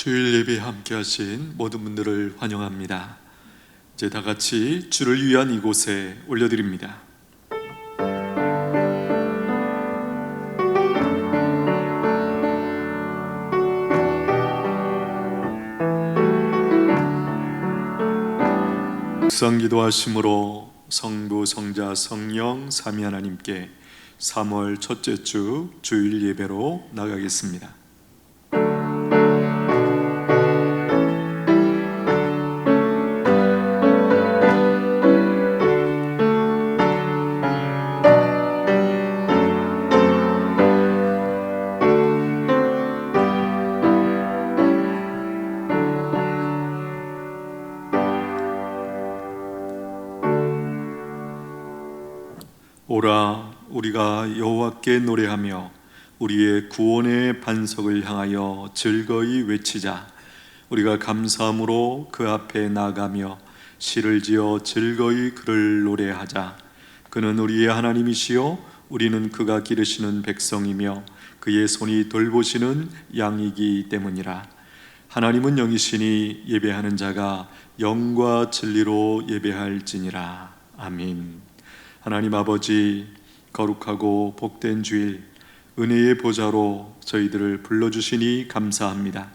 주일 예배에 함께 하신 모든 분들을 환영합니다. 이제 다 같이 주를 위한 이곳에 올려드립니다. 묵상기도하심으로 성부, 성자, 성령 삼위 하나님께 3월 첫째 주 주일 예배로 나가겠습니다. 오라, 우리가 여호와께 노래하며 우리의 구원의 반석을 향하여 즐거이 외치자. 우리가 감사함으로 그 앞에 나가며 시를 지어 즐거이 그를 노래하자. 그는 우리의 하나님이시요 우리는 그가 기르시는 백성이며 그의 손이 돌보시는 양이기 때문이라. 하나님은 영이시니 예배하는 자가 영과 진리로 예배할지니라. 아멘. 하나님 아버지, 거룩하고 복된 주일 은혜의 보좌로 저희들을 불러주시니 감사합니다.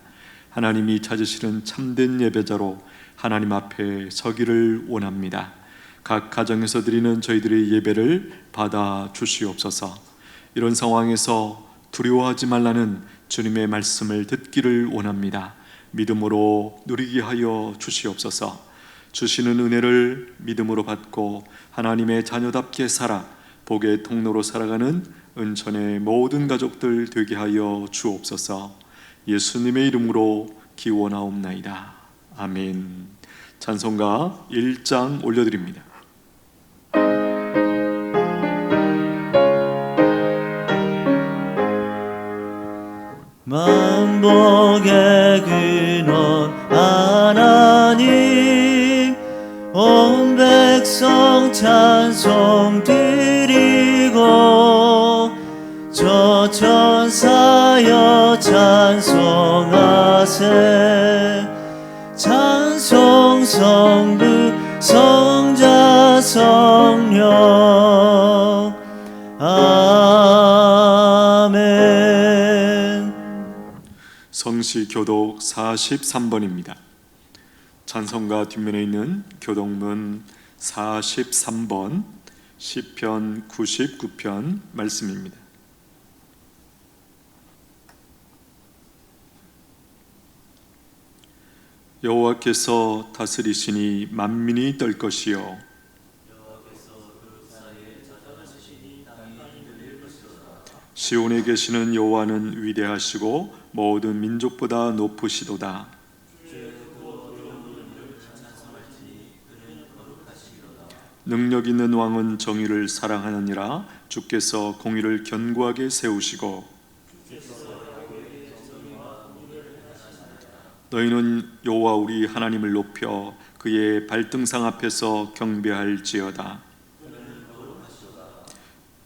하나님이 찾으시는 참된 예배자로 하나님 앞에 서기를 원합니다. 각 가정에서 드리는 저희들의 예배를 받아 주시옵소서. 이런 상황에서 두려워하지 말라는 주님의 말씀을 듣기를 원합니다. 믿음으로 누리게 하여 주시옵소서. 주시는 은혜를 믿음으로 받고 하나님의 자녀답게 살아 복의 통로로 살아가는 은천의 모든 가족들 되게 하여 주옵소서. 예수님의 이름으로 기원하옵나이다. 아멘. 찬송가 1장 올려드립니다. 만복의 근원 하나님, 온 백성 찬송 드리고 저 천사여 찬송하세. 찬송 성부 성자 성령 아멘. 성시 교독 43번입니다. 찬송가 뒷면에 있는 교독문 43번 시편 99편 말씀입니다. 여호와께서 다스리시니 만민이 떨 것이요 시온에 계시는 여호와는 위대하시고 모든 민족보다 높으시도다. 능력 있는 왕은 정의를 사랑하느니라. 주께서 공의를 견고하게 세우시고 너희는 여호와 우리 하나님을 높여 그의 발등상 앞에서 경배할지어다.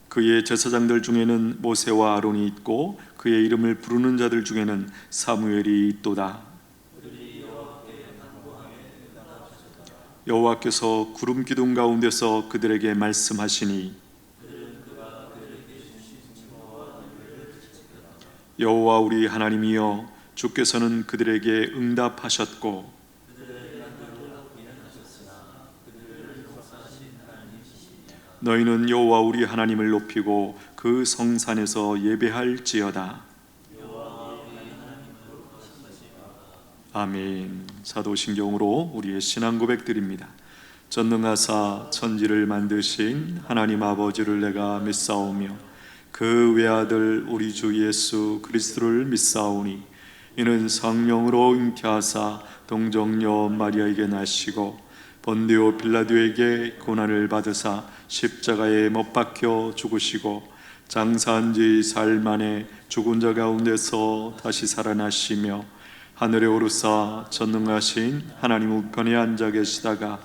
그의 제사장들 중에는 모세와 아론이 있고 그의 이름을 부르는 자들 중에는 사무엘이 있도다. 여호와께서 구름 기둥 가운데서 그들에게 말씀하시니 여호와 우리 하나님이여 주께서는 그들에게 응답하셨고 너희는 여호와 우리 하나님을 높이고 그 성산에서 예배할지어다. 아멘. 사도신경으로 우리의 신앙 고백드립니다. 전능하사 천지를 만드신 하나님 아버지를 내가 믿사오며 그 외아들 우리 주 예수 그리스도를 믿사오니 이는 성령으로 잉태하사 동정녀 마리아에게 나시고 본디오 빌라도에게 고난을 받으사 십자가에 못 박혀 죽으시고 장사한 지 사흘 만에 죽은 자 가운데서 다시 살아나시며 하늘에 오르사 전능하신 하나님 우편에 앉아 계시다가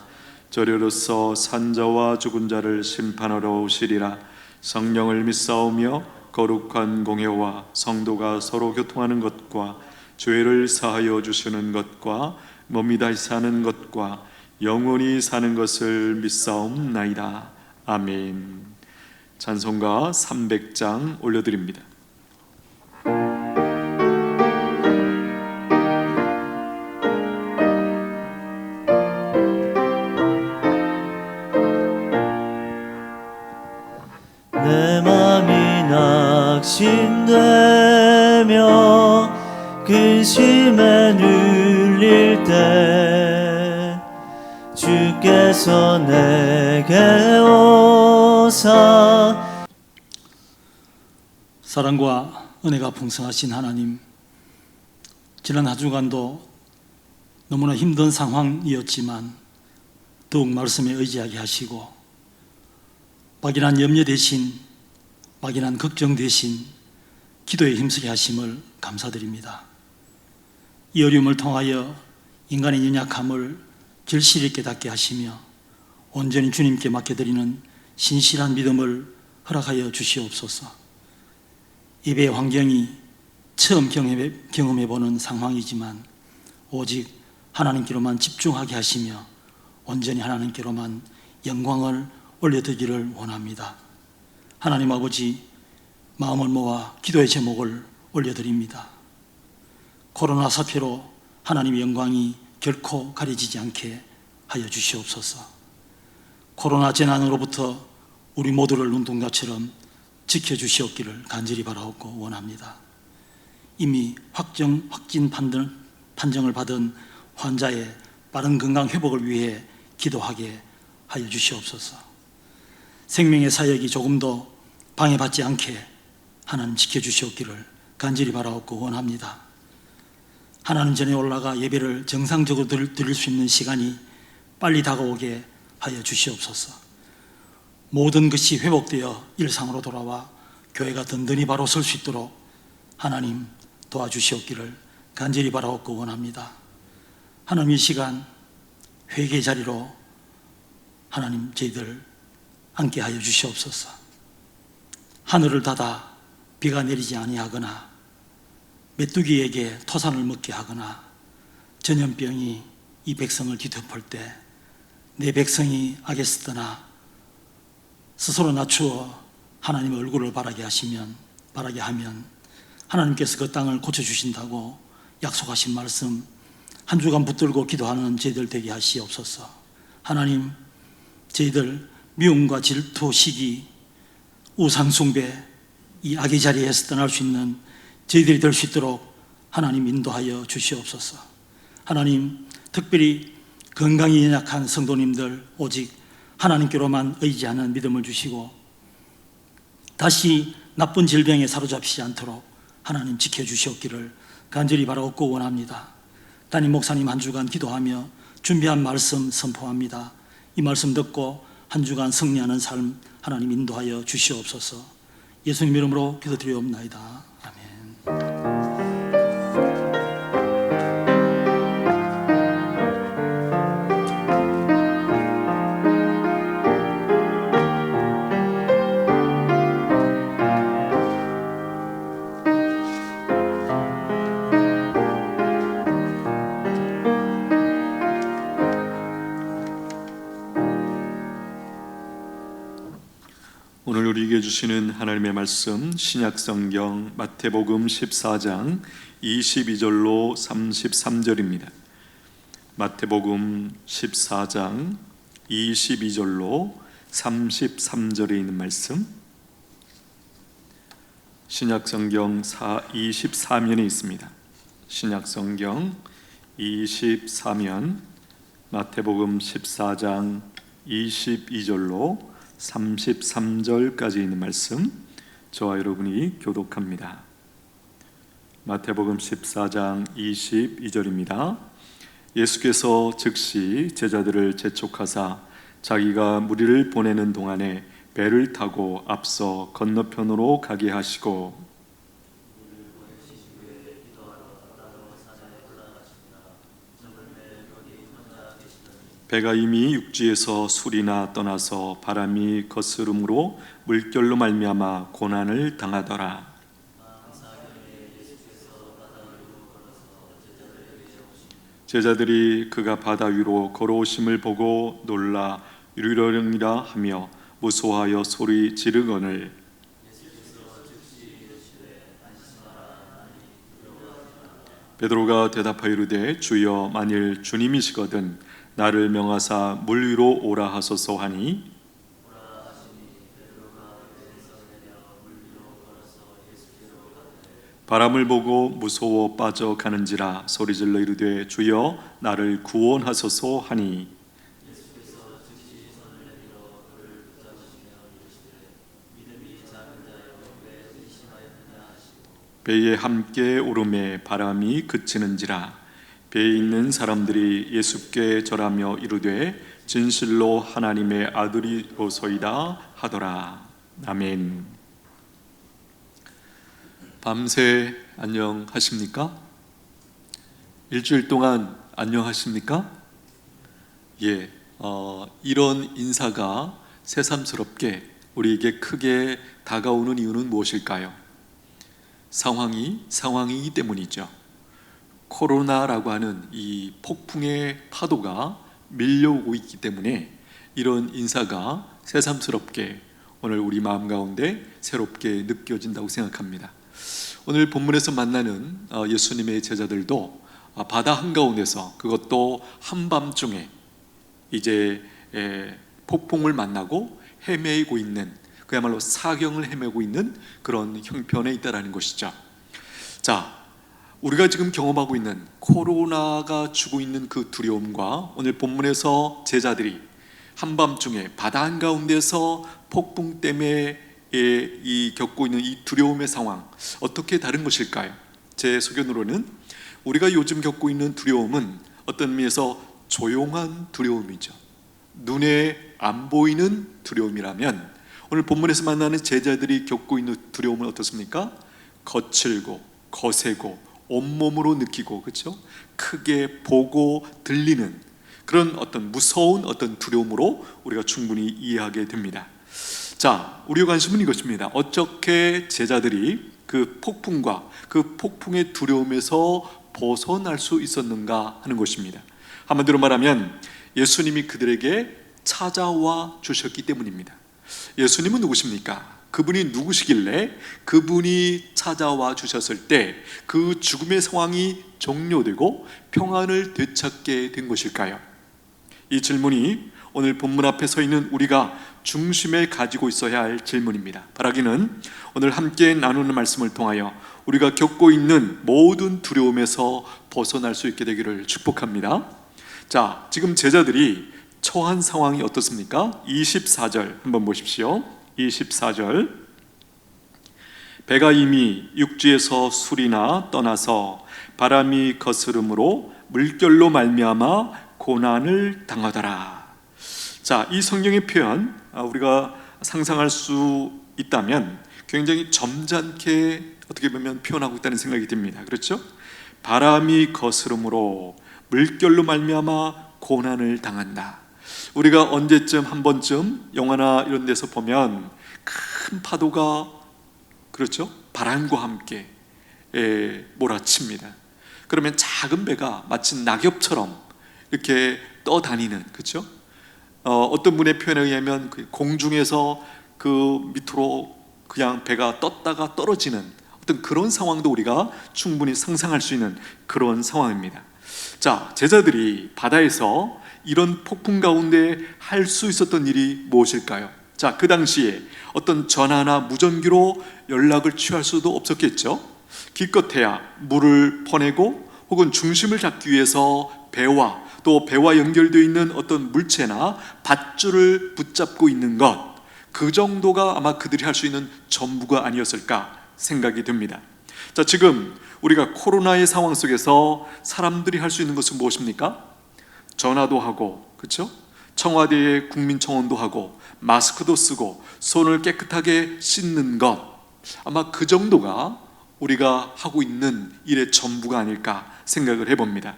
저리로서 산자와 죽은 자를 심판하러 오시리라. 성령을 믿사오며 거룩한 공회와 성도가 서로 교통하는 것과 죄를 사하여 주시는 것과 몸이 다시 사는 것과 영원히 사는 것을 믿사옵나이다. 아멘. 찬송가 300장 올려드립니다. 내 맘이 낙심되며 근심에 눌릴 때 주께서 내게 오사. 사랑과 은혜가 풍성하신 하나님, 지난 한 주간도 너무나 힘든 상황이었지만 더욱 말씀에 의지하게 하시고 막연한 염려 대신, 막연한 걱정 대신 기도에 힘쓰게 하심을 감사드립니다. 이 어려움을 통하여 인간의 연약함을 절실히 깨닫게 하시며 온전히 주님께 맡겨드리는 신실한 믿음을 허락하여 주시옵소서. 예배의 환경이 처음 경험해보는 상황이지만 오직 하나님께로만 집중하게 하시며 온전히 하나님께로만 영광을 올려드리기를 원합니다. 하나님 아버지, 마음을 모아 기도의 제목을 올려드립니다. 코로나 사태로 하나님의 영광이 결코 가려지지 않게 하여 주시옵소서. 코로나 재난으로부터 우리 모두를 눈동자처럼 지켜주시옵기를 간절히 바라옵고 원합니다. 이미 확진 판정을 받은 환자의 빠른 건강 회복을 위해 기도하게 하여 주시옵소서. 생명의 사역이 조금 더 방해받지 않게 하나님 지켜주시옵기를 간절히 바라옵고 원합니다. 하나님 전에 올라가 예배를 정상적으로 드릴 수 있는 시간이 빨리 다가오게 하여 주시옵소서. 모든 것이 회복되어 일상으로 돌아와 교회가 든든히 바로 설 수 있도록 하나님 도와주시옵기를 간절히 바라옵고 원합니다. 하나님, 이 시간 회개 자리로 하나님 저희들 함께 하여 주시옵소서. 하늘을 닫아 비가 내리지 아니하거나 메뚜기에게 토산을 먹게 하거나 전염병이 이 백성을 뒤덮을 때 내 백성이 악에서 떠나 스스로 낮추어 하나님의 얼굴을 바라게 하면 하나님께서 그 땅을 고쳐주신다고 약속하신 말씀 한 주간 붙들고 기도하는 저희들 되게 하시옵소서. 하나님, 저희들 미움과 질투, 시기, 우상숭배, 이 악의 자리에서 떠날 수 있는 저희들이 될 수 있도록 하나님 인도하여 주시옵소서. 하나님, 특별히 건강이 연약한 성도님들 오직 하나님께로만 의지하는 믿음을 주시고 다시 나쁜 질병에 사로잡히지 않도록 하나님 지켜주시옵기를 간절히 바라옵고 원합니다. 담임 목사님 한 주간 기도하며 준비한 말씀 선포합니다. 이 말씀 듣고 한 주간 승리하는 삶 하나님 인도하여 주시옵소서. 예수님 이름으로 기도드리옵나이다. 아멘. 오늘 우리에게 주시는 하나님의 말씀 신약성경 마태복음 14장 22절로 33절입니다. 마태복음 14장 22절로 33절에 있는 말씀 신약성경 24면에 있습니다. 신약성경 24면 마태복음 14장 22절로 33절까지 있는 말씀 저와 여러분이 교독합니다. 마태복음 14장 22절입니다. 예수께서 즉시 제자들을 재촉하사 자기가 무리를 보내는 동안에 배를 타고 앞서 건너편으로 가게 하시고 배가 이미 육지에서 술이나 떠나서 바람이 거스름으로 물결로 말미암아 고난을 당하더라. 제자들이 그가 바다 위로 걸어오심을 보고 놀라 이르려니라 하며 무서워하여 소리 지르거늘 베드로가 대답하여 이르되 주여 만일 주님이시거든 나를 명하사 물 위로 오라 하소서 하니 바람을 보고 무서워 빠져가는지라 소리질러 이르되 주여 나를 구원하소서 하니 배에 함께 오름에 바람이 그치는지라 배에 있는 사람들이 예수께 절하며 이르되 진실로 하나님의 아들이로소이다 하더라. 아멘. 밤새 안녕하십니까? 일주일 동안 안녕하십니까? 예, 이런 인사가 새삼스럽게 우리에게 크게 다가오는 이유는 무엇일까요? 상황이기 때문이죠. 코로나라고 하는 이 폭풍의 파도가 밀려오고 있기 때문에 이런 인사가 새삼스럽게 오늘 우리 마음 가운데 새롭게 느껴진다고 생각합니다. 오늘 본문에서 만나는 예수님의 제자들도 바다 한가운데서, 그것도 한밤중에 이제 폭풍을 만나고 헤매고 있는, 그야말로 사경을 헤매고 있는 그런 형편에 있다라는 것이죠. 자, 우리가 지금 경험하고 있는 코로나가 주고 있는 그 두려움과 오늘 본문에서 제자들이 한밤중에 바다 한가운데서 폭풍 때문에 겪고 있는 이 두려움의 상황, 어떻게 다른 것일까요? 제 소견으로는 우리가 요즘 겪고 있는 두려움은 어떤 의미에서 조용한 두려움이죠. 눈에 안 보이는 두려움이라면 오늘 본문에서 만나는 제자들이 겪고 있는 두려움은 어떻습니까? 거칠고 거세고 온몸으로 느끼고, 그렇죠? 크게 보고 들리는 그런 어떤 무서운 어떤 두려움으로 우리가 충분히 이해하게 됩니다. 자, 우리의 관심은 이것입니다. 어떻게 제자들이 그 폭풍과 그 폭풍의 두려움에서 벗어날 수 있었는가 하는 것입니다. 한마디로 말하면 예수님이 그들에게 찾아와 주셨기 때문입니다. 예수님은 누구십니까? 그분이 누구시길래 그분이 찾아와 주셨을 때 그 죽음의 상황이 종료되고 평안을 되찾게 된 것일까요? 이 질문이 오늘 본문 앞에 서 있는 우리가 중심에 가지고 있어야 할 질문입니다. 바라기는 오늘 함께 나누는 말씀을 통하여 우리가 겪고 있는 모든 두려움에서 벗어날 수 있게 되기를 축복합니다. 자, 지금 제자들이 처한 상황이 어떻습니까? 24절 한번 보십시오. 24절, 배가 이미 육지에서 술이나 떠나서 바람이 거스름으로 물결로 말미암아 고난을 당하더라. 자, 이 성경의 표현 우리가 상상할 수 있다면 굉장히 점잖게 어떻게 보면 표현하고 있다는 생각이 듭니다. 그렇죠? 바람이 거스름으로 물결로 말미암아 고난을 당한다. 우리가 언제쯤 한 번쯤 영화나 이런 데서 보면 큰 파도가, 그렇죠? 바람과 함께 몰아칩니다. 그러면 작은 배가 마치 낙엽처럼 이렇게 떠다니는, 그렇죠? 어떤 분의 표현에 의하면 공중에서 그 밑으로 그냥 배가 떴다가 떨어지는 어떤 그런 상황도 우리가 충분히 상상할 수 있는 그런 상황입니다. 자, 제자들이 바다에서 이런 폭풍 가운데 할 수 있었던 일이 무엇일까요? 자, 그 당시에 어떤 전화나 무전기로 연락을 취할 수도 없었겠죠. 기껏해야 물을 퍼내고 혹은 중심을 잡기 위해서 배와 또 배와 연결되어 있는 어떤 물체나 밧줄을 붙잡고 있는 것, 그 정도가 아마 그들이 할 수 있는 전부가 아니었을까 생각이 듭니다. 자, 지금 우리가 코로나의 상황 속에서 사람들이 할 수 있는 것은 무엇입니까? 전화도 하고, 그렇죠? 청와대에 국민청원도 하고 마스크도 쓰고 손을 깨끗하게 씻는 것, 아마 그 정도가 우리가 하고 있는 일의 전부가 아닐까 생각을 해봅니다.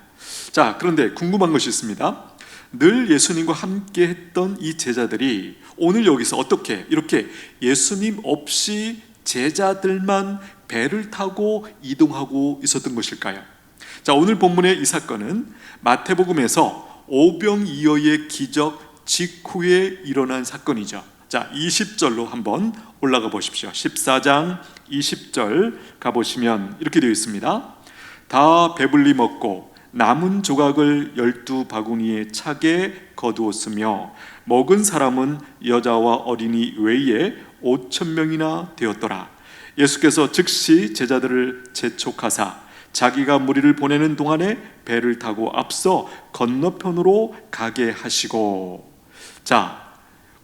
자, 그런데 궁금한 것이 있습니다. 늘 예수님과 함께 했던 이 제자들이 오늘 여기서 어떻게 이렇게 예수님 없이 제자들만 배를 타고 이동하고 있었던 것일까요? 자, 오늘 본문의 이 사건은 마태복음에서 오병이어의 기적 직후에 일어난 사건이죠. 자, 20절로 한번 올라가 보십시오. 14장 20절 가보시면 이렇게 되어 있습니다. 다 배불리 먹고 남은 조각을 12바구니에 차게 거두었으며 먹은 사람은 여자와 어린이 외에 5,000명이나 되었더라. 예수께서 즉시 제자들을 재촉하사 자기가 무리를 보내는 동안에 배를 타고 앞서 건너편으로 가게 하시고. 자,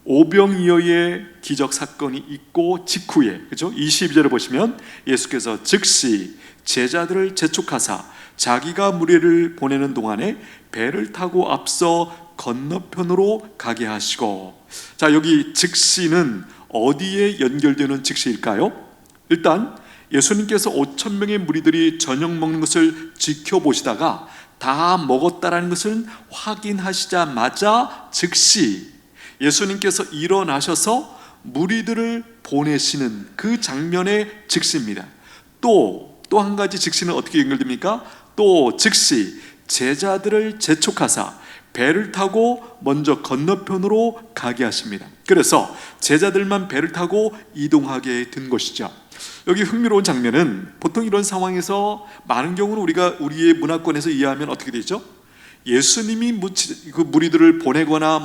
오병이어의 기적 사건이 있고 직후에, 그렇죠? 22절을 보시면 예수께서 즉시 제자들을 재촉하사 자기가 무리를 보내는 동안에 배를 타고 앞서 건너편으로 가게 하시고. 자, 여기 즉시는 어디에 연결되는 즉시일까요? 일단 예수님께서 5,000명의 무리들이 저녁 먹는 것을 지켜보시다가 다 먹었다라는 것을 확인하시자마자 즉시 예수님께서 일어나셔서 무리들을 보내시는 그 장면의 즉시입니다. 또 한 가지 즉시는 어떻게 연결됩니까? 또 즉시 제자들을 재촉하사 배를 타고 먼저 건너편으로 가게 하십니다. 그래서 제자들만 배를 타고 이동하게 된 것이죠. 여기 흥미로운 장면은 보통 이런 상황에서 많은 경우는 우리가 우리의 문화권에서 이해하면 어떻게 되죠? 예수님이 그 무리들을 보내거나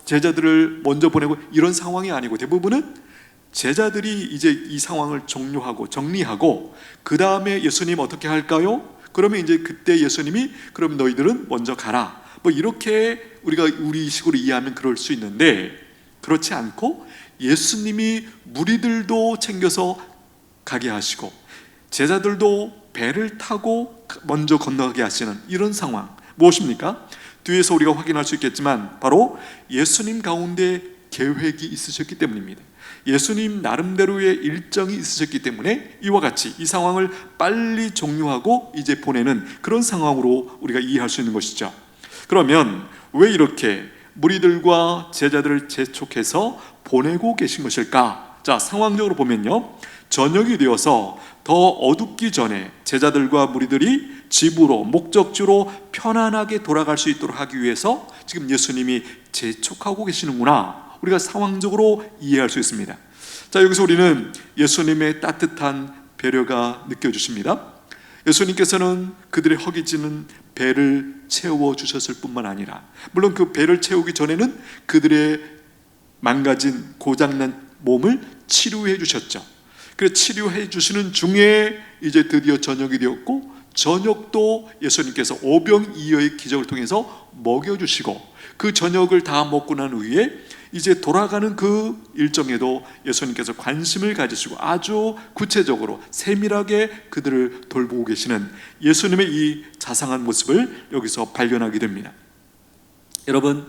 제자들을 먼저 보내고 이런 상황이 아니고, 대부분은 제자들이 이제 이 상황을 종료하고 정리하고 그 다음에 예수님 어떻게 할까요? 그러면 이제 그때 예수님이 그럼 너희들은 먼저 가라, 이렇게 우리가 우리식으로 이해하면 그럴 수 있는데, 그렇지 않고 예수님이 무리들도 챙겨서 가게 하시고 제자들도 배를 타고 먼저 건너가게 하시는 이런 상황, 무엇입니까? 뒤에서 우리가 확인할 수 있겠지만 바로 예수님 가운데 계획이 있으셨기 때문입니다. 예수님 나름대로의 일정이 있으셨기 때문에 이와 같이 이 상황을 빨리 종료하고 이제 보내는 그런 상황으로 우리가 이해할 수 있는 것이죠. 그러면 왜 이렇게 무리들과 제자들을 재촉해서 보내고 계신 것일까? 자, 상황적으로 보면요, 저녁이 되어서 더 어둡기 전에 제자들과 무리들이 집으로, 목적지로 편안하게 돌아갈 수 있도록 하기 위해서 지금 예수님이 재촉하고 계시는구나, 우리가 상황적으로 이해할 수 있습니다. 자, 여기서 우리는 예수님의 따뜻한 배려가 느껴집니다. 예수님께서는 그들의 허기지는 배를 채워주셨을 뿐만 아니라, 물론 그 배를 채우기 전에는 그들의 망가진 고장난 몸을 치료해 주셨죠. 그래서 치료해 주시는 중에 이제 드디어 저녁이 되었고, 저녁도 예수님께서 오병이어의 기적을 통해서 먹여주시고, 그 저녁을 다 먹고 난 후에 이제 돌아가는 그 일정에도 예수님께서 관심을 가지시고 아주 구체적으로 세밀하게 그들을 돌보고 계시는 예수님의 이 자상한 모습을 여기서 발견하게 됩니다. 여러분,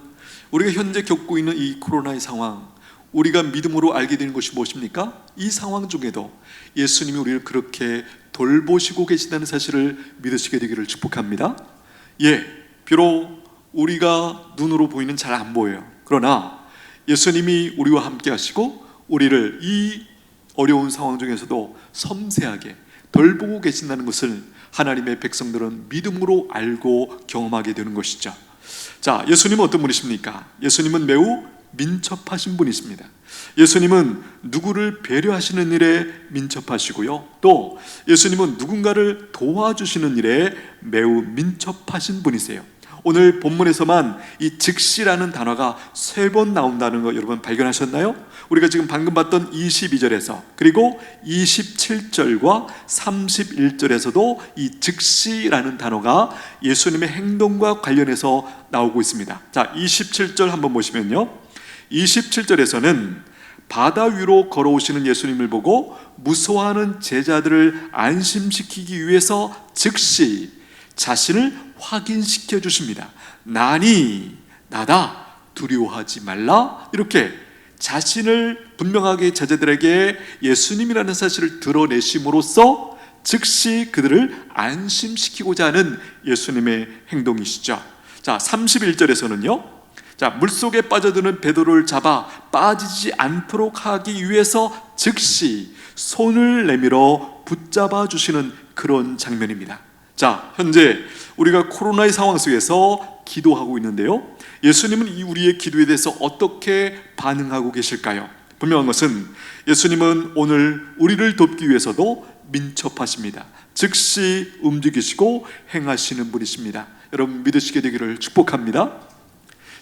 우리가 현재 겪고 있는 이 코로나의 상황, 우리가 믿음으로 알게 되는 것이 무엇입니까? 이 상황 중에도 예수님이 우리를 그렇게 돌보시고 계신다는 사실을 믿으시게 되기를 축복합니다. 비록 우리가 눈으로 보이는 잘 안 보여요. 그러나 예수님이 우리와 함께 하시고 우리를 이 어려운 상황 중에서도 섬세하게 돌보고 계신다는 것을 하나님의 백성들은 믿음으로 알고 경험하게 되는 것이죠. 자, 예수님은 어떤 분이십니까? 예수님은 매우 민첩하신 분이십니다. 예수님은 누구를 배려하시는 일에 민첩하시고요, 또 예수님은 누군가를 도와주시는 일에 매우 민첩하신 분이세요. 오늘 본문에서만 이 즉시라는 단어가 3번 나온다는 거 여러분 발견하셨나요? 우리가 지금 방금 봤던 22절에서 그리고 27절과 31절에서도 이 즉시라는 단어가 예수님의 행동과 관련해서 나오고 있습니다. 자, 27절 한번 보시면요, 27절에서는 바다 위로 걸어오시는 예수님을 보고 무서워하는 제자들을 안심시키기 위해서 즉시 자신을 확인시켜 주십니다. 나니 나다, 두려워하지 말라, 이렇게 자신을 분명하게 제자들에게 예수님이라는 사실을 드러내심으로써 즉시 그들을 안심시키고자 하는 예수님의 행동이시죠. 자, 31절에서는요, 자, 물속에 빠져드는 베드로를 잡아 빠지지 않도록 하기 위해서 즉시 손을 내밀어 붙잡아 주시는 그런 장면입니다. 자, 현재 우리가 코로나의 상황 속에서 기도하고 있는데요, 예수님은 이 우리의 기도에 대해서 어떻게 반응하고 계실까요? 분명한 것은 예수님은 오늘 우리를 돕기 위해서도 민첩하십니다. 즉시 움직이시고 행하시는 분이십니다. 여러분 믿으시게 되기를 축복합니다.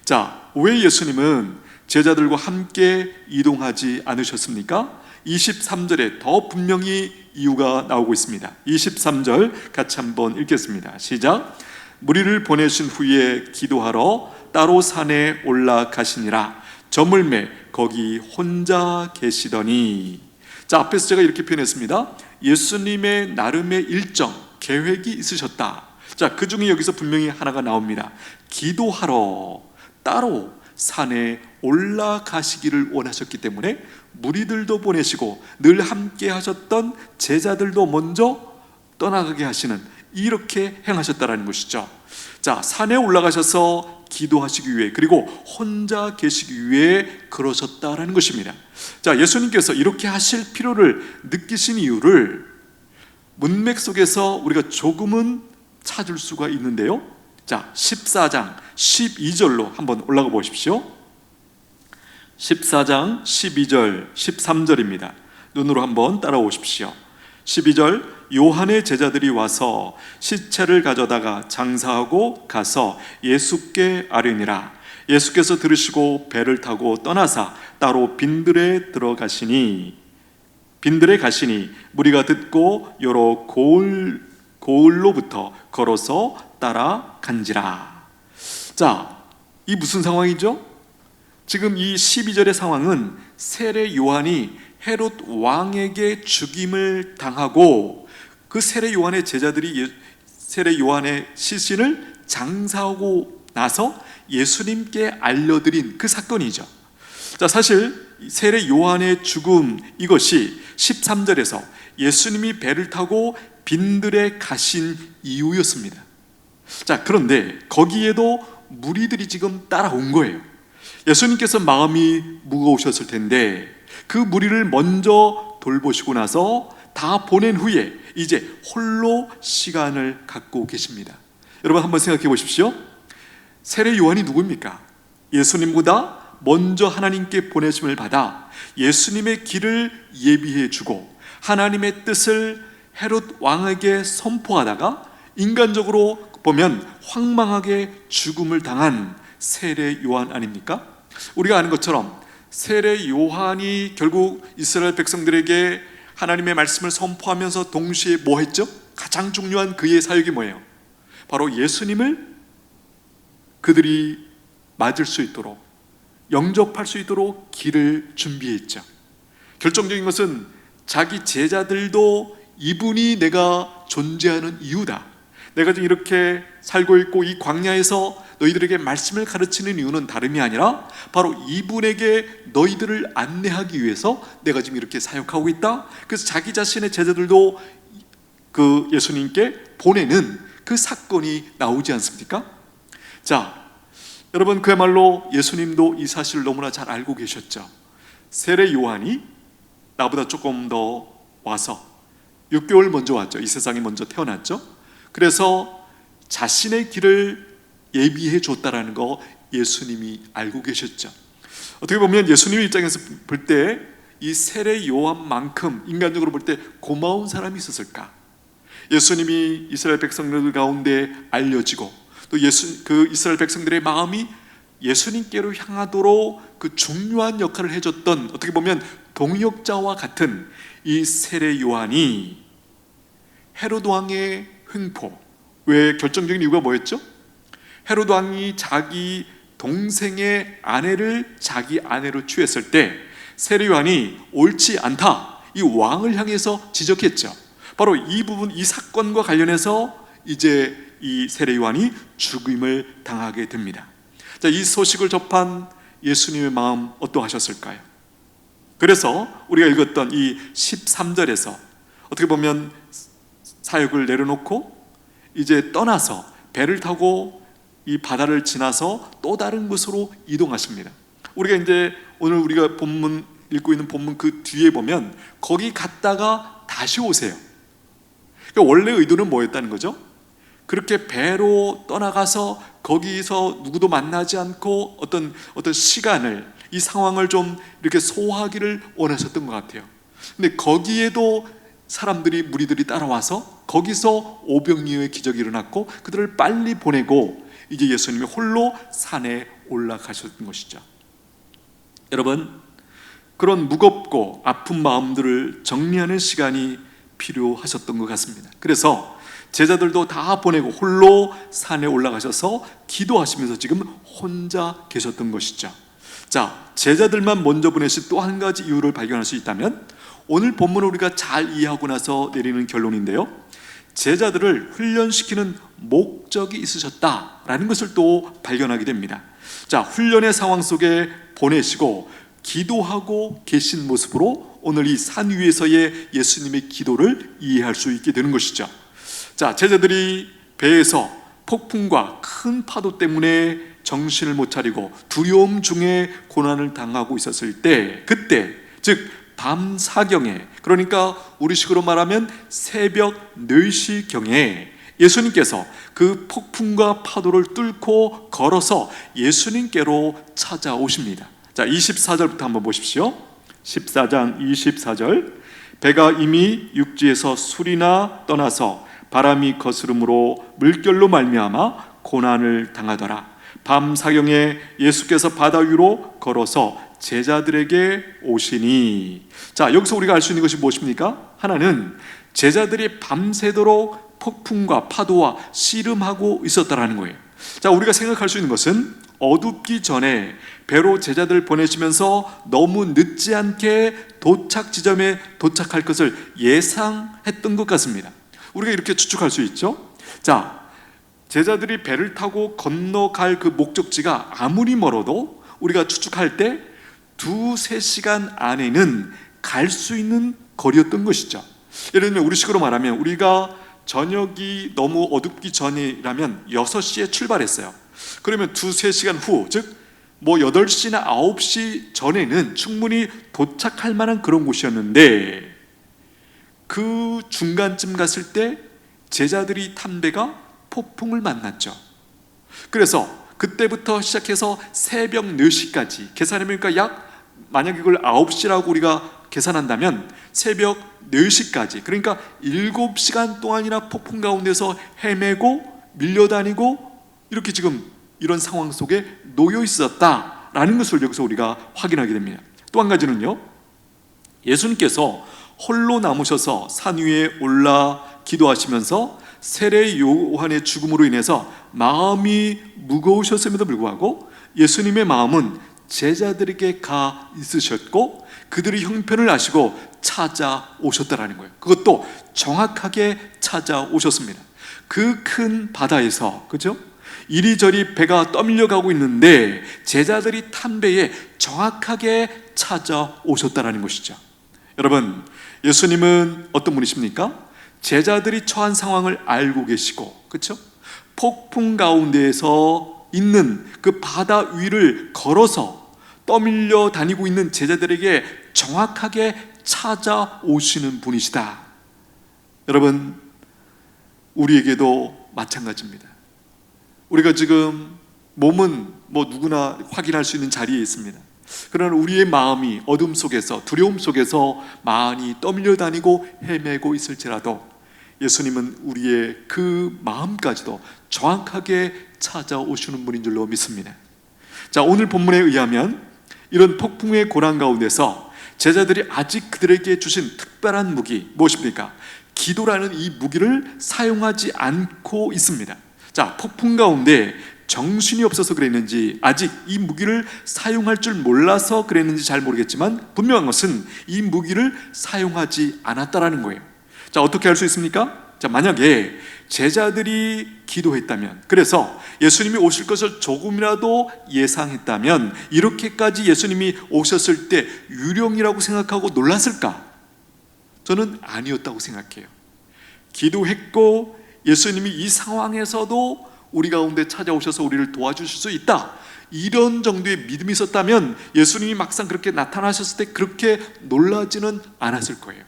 자, 왜 예수님은 제자들과 함께 이동하지 않으셨습니까? 23절에 더 분명히 이유가 나오고 있습니다. 23절 같이 한번 읽겠습니다. 시작. 무리를 보내신 후에 기도하러 따로 산에 올라가시니라. 저물매 거기 혼자 계시더니. 자, 앞에서 제가 이렇게 표현했습니다. 예수님의 나름의 일정, 계획이 있으셨다. 자, 그 중에 여기서 분명히 하나가 나옵니다. 기도하러 따로 산에 올라가시기를 원하셨기 때문에 무리들도 보내시고 늘 함께 하셨던 제자들도 먼저 떠나가게 하시는, 이렇게 행하셨다라는 것이죠. 자, 산에 올라가셔서 기도하시기 위해, 그리고 혼자 계시기 위해 그러셨다라는 것입니다. 자, 예수님께서 이렇게 하실 필요를 느끼신 이유를 문맥 속에서 우리가 조금은 찾을 수가 있는데요, 자, 14장 12절로 한번 올라가 보십시오. 14장 12절 13절입니다. 눈으로 한번 따라오십시오. 12절. 요한의 제자들이 와서 시체를 가져다가 장사하고 가서 예수께 아뢰니라. 예수께서 들으시고 배를 타고 떠나사 따로 빈들에 가시니 무리가 듣고 여러 고을로부터 걸어서 따라간지라. 자, 이 무슨 상황이죠? 지금 이 12절의 상황은 세례 요한이 헤롯 왕에게 죽임을 당하고 그 세례 요한의 제자들이 세례 요한의 시신을 장사하고 나서 예수님께 알려드린 그 사건이죠. 자, 사실 세례 요한의 죽음, 이것이 13절에서 예수님이 배를 타고 빈들에 가신 이유였습니다. 자, 그런데 거기에도 무리들이 지금 따라온 거예요. 예수님께서 마음이 무거우셨을 텐데 그 무리를 먼저 돌보시고 나서 다 보낸 후에 이제 홀로 시간을 갖고 계십니다. 여러분 한번 생각해 보십시오. 세례 요한이 누구입니까? 예수님보다 먼저 하나님께 보내심을 받아 예수님의 길을 예비해 주고 하나님의 뜻을 헤롯 왕에게 선포하다가 인간적으로 보면 황망하게 죽음을 당한 세례 요한 아닙니까? 우리가 아는 것처럼 세례 요한이 결국 이스라엘 백성들에게 하나님의 말씀을 선포하면서 동시에 뭐 했죠? 가장 중요한 그의 사역이 뭐예요? 바로 예수님을 그들이 맞을 수 있도록, 영접할 수 있도록 길을 준비했죠. 결정적인 것은 자기 제자들도 이분이 내가 존재하는 이유다, 내가 지금 이렇게 살고 있고 이 광야에서 너희들에게 말씀을 가르치는 이유는 다름이 아니라 바로 이분에게 너희들을 안내하기 위해서 내가 지금 이렇게 사역하고 있다. 그래서 자기 자신의 제자들도 그 예수님께 보내는 그 사건이 나오지 않습니까? 자, 여러분 그야말로 예수님도 이 사실을 너무나 잘 알고 계셨죠. 세례 요한이 나보다 조금 더 와서 6개월 먼저 왔죠. 이 세상에 먼저 태어났죠. 그래서 자신의 길을 예비해 줬다라는 거 예수님이 알고 계셨죠. 어떻게 보면 예수님 입장에서 볼 때 이 세례 요한만큼 인간적으로 볼 때 고마운 사람이 있었을까? 예수님이 이스라엘 백성들 가운데 알려지고 또 그 이스라엘 백성들의 마음이 예수님께로 향하도록 그 중요한 역할을 해줬던, 어떻게 보면 동역자와 같은 이 세례 요한이 헤로드 왕의 횡포, 왜 결정적인 이유가 뭐였죠? 헤로드 왕이 자기 동생의 아내를 자기 아내로 취했을 때 세례 요한이 옳지 않다, 이 왕을 향해서 지적했죠. 바로 이 부분, 이 사건과 관련해서 이제 이 세례 요한이 죽임을 당하게 됩니다. 자, 이 소식을 접한 예수님의 마음 어떠하셨을까요? 그래서 우리가 읽었던 이 13절에서 어떻게 보면 사역을 내려놓고 이제 떠나서 배를 타고 이 바다를 지나서 또 다른 곳으로 이동하십니다. 우리가 이제 오늘 우리가 본문 읽고 있는 본문 그 뒤에 보면 거기 갔다가 다시 오세요. 그러니까 원래 의도는 뭐였다는 거죠? 그렇게 배로 떠나가서 거기서 누구도 만나지 않고 어떤 시간을, 이 상황을 좀 이렇게 소화하기를 원하셨던 것 같아요. 근데 거기에도 무리들이 따라와서 거기서 오병이어의 기적이 일어났고 그들을 빨리 보내고 이제 예수님이 홀로 산에 올라가셨던 것이죠. 여러분, 그런 무겁고 아픈 마음들을 정리하는 시간이 필요하셨던 것 같습니다. 그래서 제자들도 다 보내고 홀로 산에 올라가셔서 기도하시면서 지금 혼자 계셨던 것이죠. 자, 제자들만 먼저 보내신 또 한 가지 이유를 발견할 수 있다면 오늘 본문을 우리가 잘 이해하고 나서 내리는 결론인데요, 제자들을 훈련시키는 목적이 있으셨다라는 것을 또 발견하게 됩니다. 자, 훈련의 상황 속에 보내시고 기도하고 계신 모습으로 오늘 이 산 위에서의 예수님의 기도를 이해할 수 있게 되는 것이죠. 자, 제자들이 배에서 폭풍과 큰 파도 때문에 정신을 못 차리고 두려움 중에 고난을 당하고 있었을 때, 그때 즉 밤 사경에, 그러니까 우리식으로 말하면 새벽 4시경에 예수님께서 그 폭풍과 파도를 뚫고 걸어서 예수님께로 찾아오십니다. 자, 24절부터 한번 보십시오. 14장 24절. 배가 이미 육지에서 술이나 떠나서 바람이 거스름으로 물결로 말미암아 고난을 당하더라. 밤 사경에 예수께서 바다 위로 걸어서 제자들에게 오시니. 자, 여기서 우리가 알 수 있는 것이 무엇입니까? 하나는 제자들이 밤새도록 폭풍과 파도와 씨름하고 있었다라는 거예요. 자, 우리가 생각할 수 있는 것은 어둡기 전에 배로 제자들 보내시면서 너무 늦지 않게 도착 지점에 도착할 것을 예상했던 것 같습니다. 우리가 이렇게 추측할 수 있죠. 자, 제자들이 배를 타고 건너갈 그 목적지가 아무리 멀어도 우리가 추측할 때 2-3시간 안에는 갈 수 있는 거리였던 것이죠. 예를 들면 우리식으로 말하면 우리가 저녁이 너무 어둡기 전이라면 6시에 출발했어요. 그러면 2-3시간 후, 즉 8시나 9시 전에는 충분히 도착할 만한 그런 곳이었는데, 그 중간쯤 갔을 때 제자들이 탄 배가 폭풍을 만났죠. 그래서 그때부터 시작해서 새벽 4시까지 계산해보니까 만약 이걸 9시라고 우리가 계산한다면 새벽 4시까지, 그러니까 7시간 동안이나 폭풍 가운데서 헤매고 밀려다니고 이렇게 지금 이런 상황 속에 놓여 있었다라는 것을 여기서 우리가 확인하게 됩니다. 또 한 가지는요, 예수님께서 홀로 남으셔서 산 위에 올라 기도하시면서 세례 요한의 죽음으로 인해서 마음이 무거우셨음에도 불구하고 예수님의 마음은 제자들에게 가 있으셨고 그들의 형편을 아시고 찾아오셨다라는 거예요. 그것도 정확하게 찾아오셨습니다. 그 큰 바다에서, 그죠? 이리저리 배가 떠밀려 가고 있는데 제자들이 탄 배에 정확하게 찾아오셨다라는 것이죠. 여러분, 예수님은 어떤 분이십니까? 제자들이 처한 상황을 알고 계시고, 그렇죠? 폭풍 가운데에서 있는 그 바다 위를 걸어서 떠밀려 다니고 있는 제자들에게 정확하게 찾아오시는 분이시다. 여러분, 우리에게도 마찬가지입니다. 우리가 지금 몸은 누구나 확인할 수 있는 자리에 있습니다. 그러나 우리의 마음이 어둠 속에서, 두려움 속에서 많이 떠밀려 다니고 헤매고 있을지라도 예수님은 우리의 그 마음까지도 정확하게 찾아오시는 분인 줄로 믿습니다. 자, 오늘 본문에 의하면 이런 폭풍의 고난 가운데서 제자들이 아직 그들에게 주신 특별한 무기, 무엇입니까? 기도라는 이 무기를 사용하지 않고 있습니다. 자, 폭풍 가운데 정신이 없어서 그랬는지, 아직 이 무기를 사용할 줄 몰라서 그랬는지 잘 모르겠지만 분명한 것은 이 무기를 사용하지 않았다라는 거예요. 자, 어떻게 할 수 있습니까? 자, 만약에 제자들이 기도했다면, 그래서 예수님이 오실 것을 조금이라도 예상했다면 이렇게까지 예수님이 오셨을 때 유령이라고 생각하고 놀랐을까? 저는 아니었다고 생각해요. 기도했고 예수님이 이 상황에서도 우리 가운데 찾아오셔서 우리를 도와주실 수 있다, 이런 정도의 믿음이 있었다면 예수님이 막상 그렇게 나타나셨을 때 그렇게 놀라지는 않았을 거예요.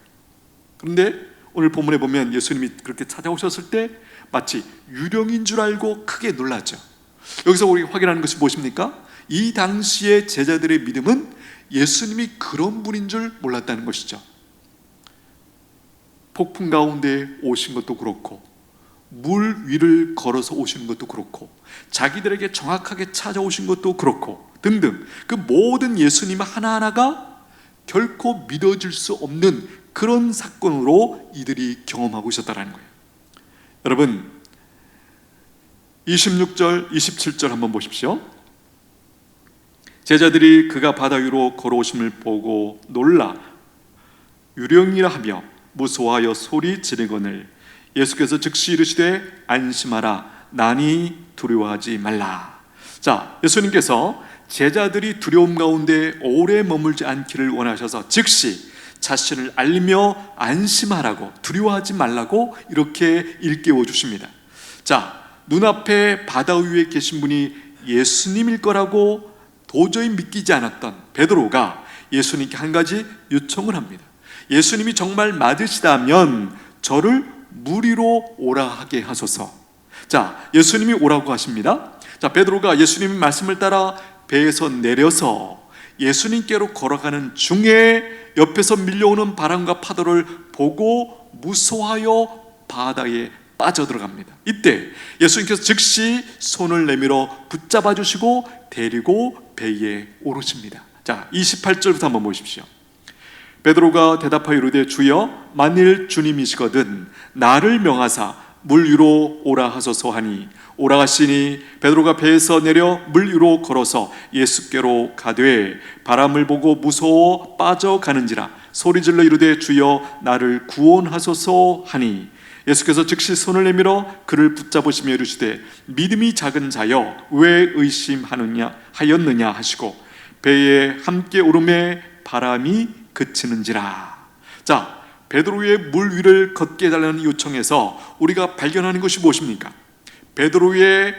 그런데 오늘 본문에 보면 예수님이 그렇게 찾아오셨을 때 마치 유령인 줄 알고 크게 놀랐죠. 여기서 우리 확인하는 것이 무엇입니까? 이 당시의 제자들의 믿음은 예수님이 그런 분인 줄 몰랐다는 것이죠. 폭풍 가운데 오신 것도 그렇고, 물 위를 걸어서 오시는 것도 그렇고, 자기들에게 정확하게 찾아오신 것도 그렇고 등등, 그 모든 예수님 하나하나가 결코 믿어질 수 없는 그런 사건으로 이들이 경험하고 있었다는 거예요. 여러분, 26절, 27절 한번 보십시오. 제자들이 그가 바다 위로 걸어오심을 보고 놀라 유령이라 하며 무서워하여 소리 지르거늘 예수께서 즉시 이르시되 안심하라 나니 두려워하지 말라. 자, 예수님께서 제자들이 두려움 가운데 오래 머물지 않기를 원하셔서 즉시 자신을 알리며 안심하라고, 두려워하지 말라고 이렇게 일깨워 주십니다. 자, 눈앞에 바다 위에 계신 분이 예수님일 거라고 도저히 믿기지 않았던 베드로가 예수님께 한 가지 요청을 합니다. 예수님이 정말 맞으시다면 저를 물 위로 오라 하게 하소서. 자, 예수님이 오라고 하십니다. 자, 베드로가 예수님의 말씀을 따라 배에서 내려서 예수님께로 걸어가는 중에 옆에서 밀려오는 바람과 파도를 보고 무서워하여 바다에 빠져들어갑니다. 이때 예수님께서 즉시 손을 내밀어 붙잡아 주시고 데리고 배에 오르십니다. 자, 28절부터 한번 보십시오. 베드로가 대답하여 이르되 주여 만일 주님이시거든 나를 명하사 물 위로 오라 하소서 하니 오라 하시니 베드로가 배에서 내려 물 위로 걸어서 예수께로 가되 바람을 보고 무서워 빠져가는지라 소리질러 이르되 주여 나를 구원하소서 하니 예수께서 즉시 손을 내밀어 그를 붙잡으시며 이르시되 믿음이 작은 자여 왜 의심하였느냐 하시고 배에 함께 오름에 바람이 그치는지라. 자, 베드로의 물 위를 걷게 해달라는 요청에서 우리가 발견하는 것이 무엇입니까? 베드로의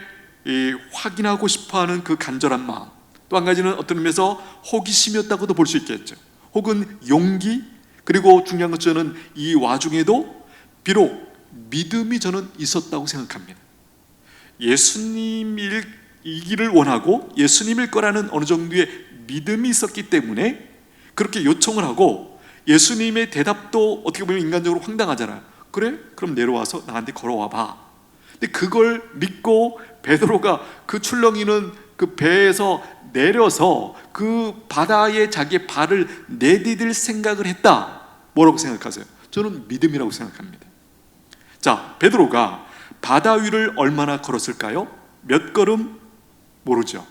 확인하고 싶어하는 그 간절한 마음, 또 한 가지는 어떤 의미에서 호기심이었다고도 볼 수 있겠죠. 혹은 용기, 그리고 중요한 것은 저는 이 와중에도 비록 믿음이 저는 있었다고 생각합니다. 예수님이기를 원하고 예수님일 거라는 어느 정도의 믿음이 있었기 때문에 그렇게 요청을 하고, 예수님의 대답도 어떻게 보면 인간적으로 황당하잖아요. 그래? 그럼 내려와서 나한테 걸어와 봐. 근데 그걸 믿고 베드로가 그 출렁이는 그 배에서 내려서 그 바다에 자기의 발을 내디딜 생각을 했다. 뭐라고 생각하세요? 저는 믿음이라고 생각합니다. 자, 베드로가 바다 위를 얼마나 걸었을까요? 몇 걸음? 모르죠.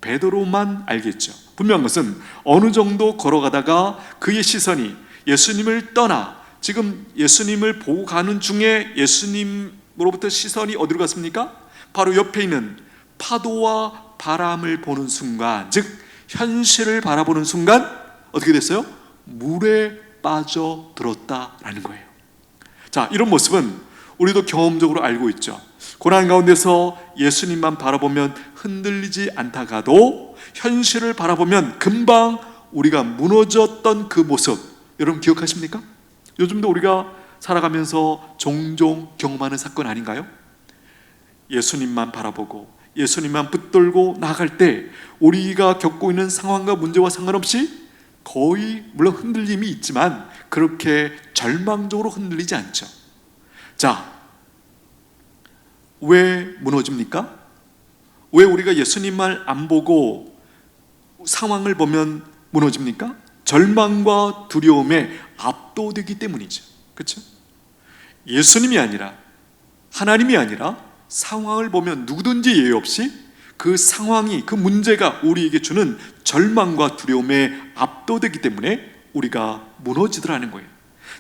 베드로만 알겠죠. 분명한 것은 어느 정도 걸어가다가 그의 시선이 예수님을 떠나 지금 예수님을 보고 가는 중에 예수님으로부터 시선이 어디로 갔습니까? 바로 옆에 있는 파도와 바람을 보는 순간, 즉 현실을 바라보는 순간 어떻게 됐어요? 물에 빠져들었다라는 거예요. 자, 이런 모습은 우리도 경험적으로 알고 있죠. 고난 가운데서 예수님만 바라보면 흔들리지 않다가도 현실을 바라보면 금방 우리가 무너졌던 그 모습, 여러분 기억하십니까? 요즘도 우리가 살아가면서 종종 경험하는 사건 아닌가요? 예수님만 바라보고 예수님만 붙들고 나아갈 때 우리가 겪고 있는 상황과 문제와 상관없이 거의 물론 흔들림이 있지만 그렇게 절망적으로 흔들리지 않죠. 자, 왜 무너집니까? 왜 우리가 예수님 말 안 보고 상황을 보면 무너집니까? 절망과 두려움에 압도되기 때문이죠. 그렇죠? 예수님이 아니라, 하나님이 아니라 상황을 보면 누구든지 예외 없이 그 상황이, 그 문제가 우리에게 주는 절망과 두려움에 압도되기 때문에 우리가 무너지더라는 거예요.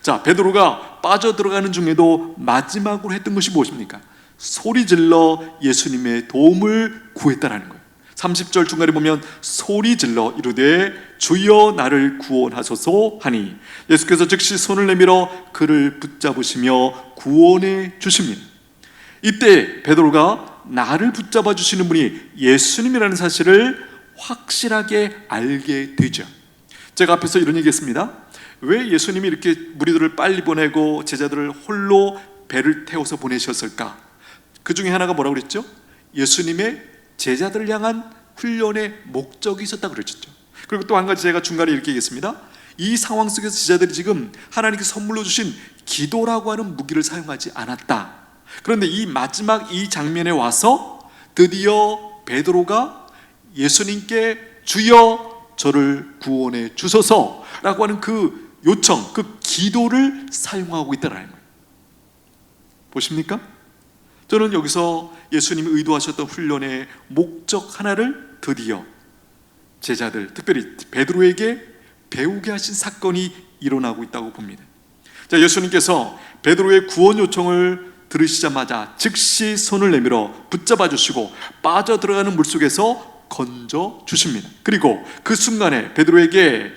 자, 베드로가 빠져들어가는 중에도 마지막으로 했던 것이 무엇입니까? 소리질러 예수님의 도움을 구했다라는 거예요. 30절 중간에 보면 소리질러 이르되 주여 나를 구원하소서 하니 예수께서 즉시 손을 내밀어 그를 붙잡으시며 구원해 주십니다. 이때 베드로가 나를 붙잡아 주시는 분이 예수님이라는 사실을 확실하게 알게 되죠. 제가 앞에서 이런 얘기했습니다. 왜 예수님이 이렇게 무리들을 빨리 보내고 제자들을 홀로 배를 태워서 보내셨을까? 그 중에 하나가 뭐라고 그랬죠? 예수님의 제자들을 향한 훈련의 목적이 있었다고 그랬죠. 그리고 또 한 가지 제가 중간에 이렇게 얘기했습니다. 이 상황 속에서 제자들이 지금 하나님께서 선물로 주신 기도라고 하는 무기를 사용하지 않았다. 그런데 이 마지막 이 장면에 와서 드디어 베드로가 예수님께 주여 저를 구원해 주소서 라고 하는 그 요청, 그 기도를 사용하고 있다는 거예요. 보십니까? 저는 여기서 예수님이 의도하셨던 훈련의 목적 하나를 드디어 제자들, 특별히 베드로에게 배우게 하신 사건이 일어나고 있다고 봅니다. 자, 예수님께서 베드로의 구원 요청을 들으시자마자 즉시 손을 내밀어 붙잡아 주시고 빠져들어가는 물속에서 건져 주십니다. 그리고 그 순간에 베드로에게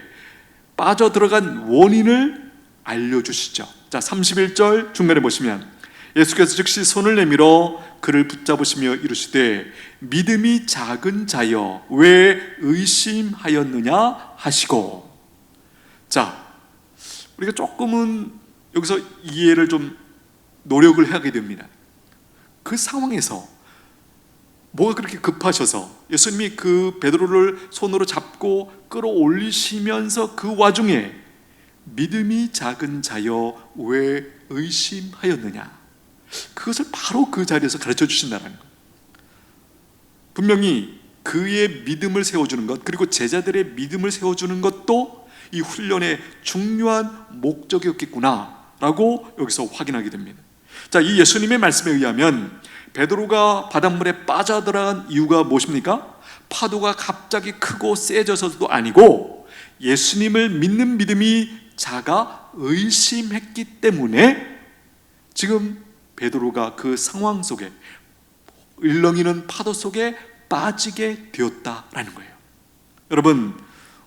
빠져들어간 원인을 알려주시죠. 자, 31절 중간에 보시면 예수께서 즉시 손을 내밀어 그를 붙잡으시며 이르시되 믿음이 작은 자여 왜 의심하였느냐 하시고. 자, 우리가 조금은 여기서 이해를 좀 노력을 하게 됩니다. 그 상황에서 뭐가 그렇게 급하셔서 예수님이 그 베드로를 손으로 잡고 끌어올리시면서 그 와중에 믿음이 작은 자여 왜 의심하였느냐, 그것을 바로 그 자리에서 가르쳐 주신다는 것. 분명히 그의 믿음을 세워주는 것, 그리고 제자들의 믿음을 세워주는 것도 이 훈련의 중요한 목적이었겠구나라고 여기서 확인하게 됩니다. 자, 이 예수님의 말씀에 의하면 베드로가 바닷물에 빠져들어간 이유가 무엇입니까? 파도가 갑자기 크고 세져서도 아니고 예수님을 믿는 믿음이 작아 의심했기 때문에 지금 베드로가 그 상황 속에, 일렁이는 파도 속에 빠지게 되었다라는 거예요. 여러분,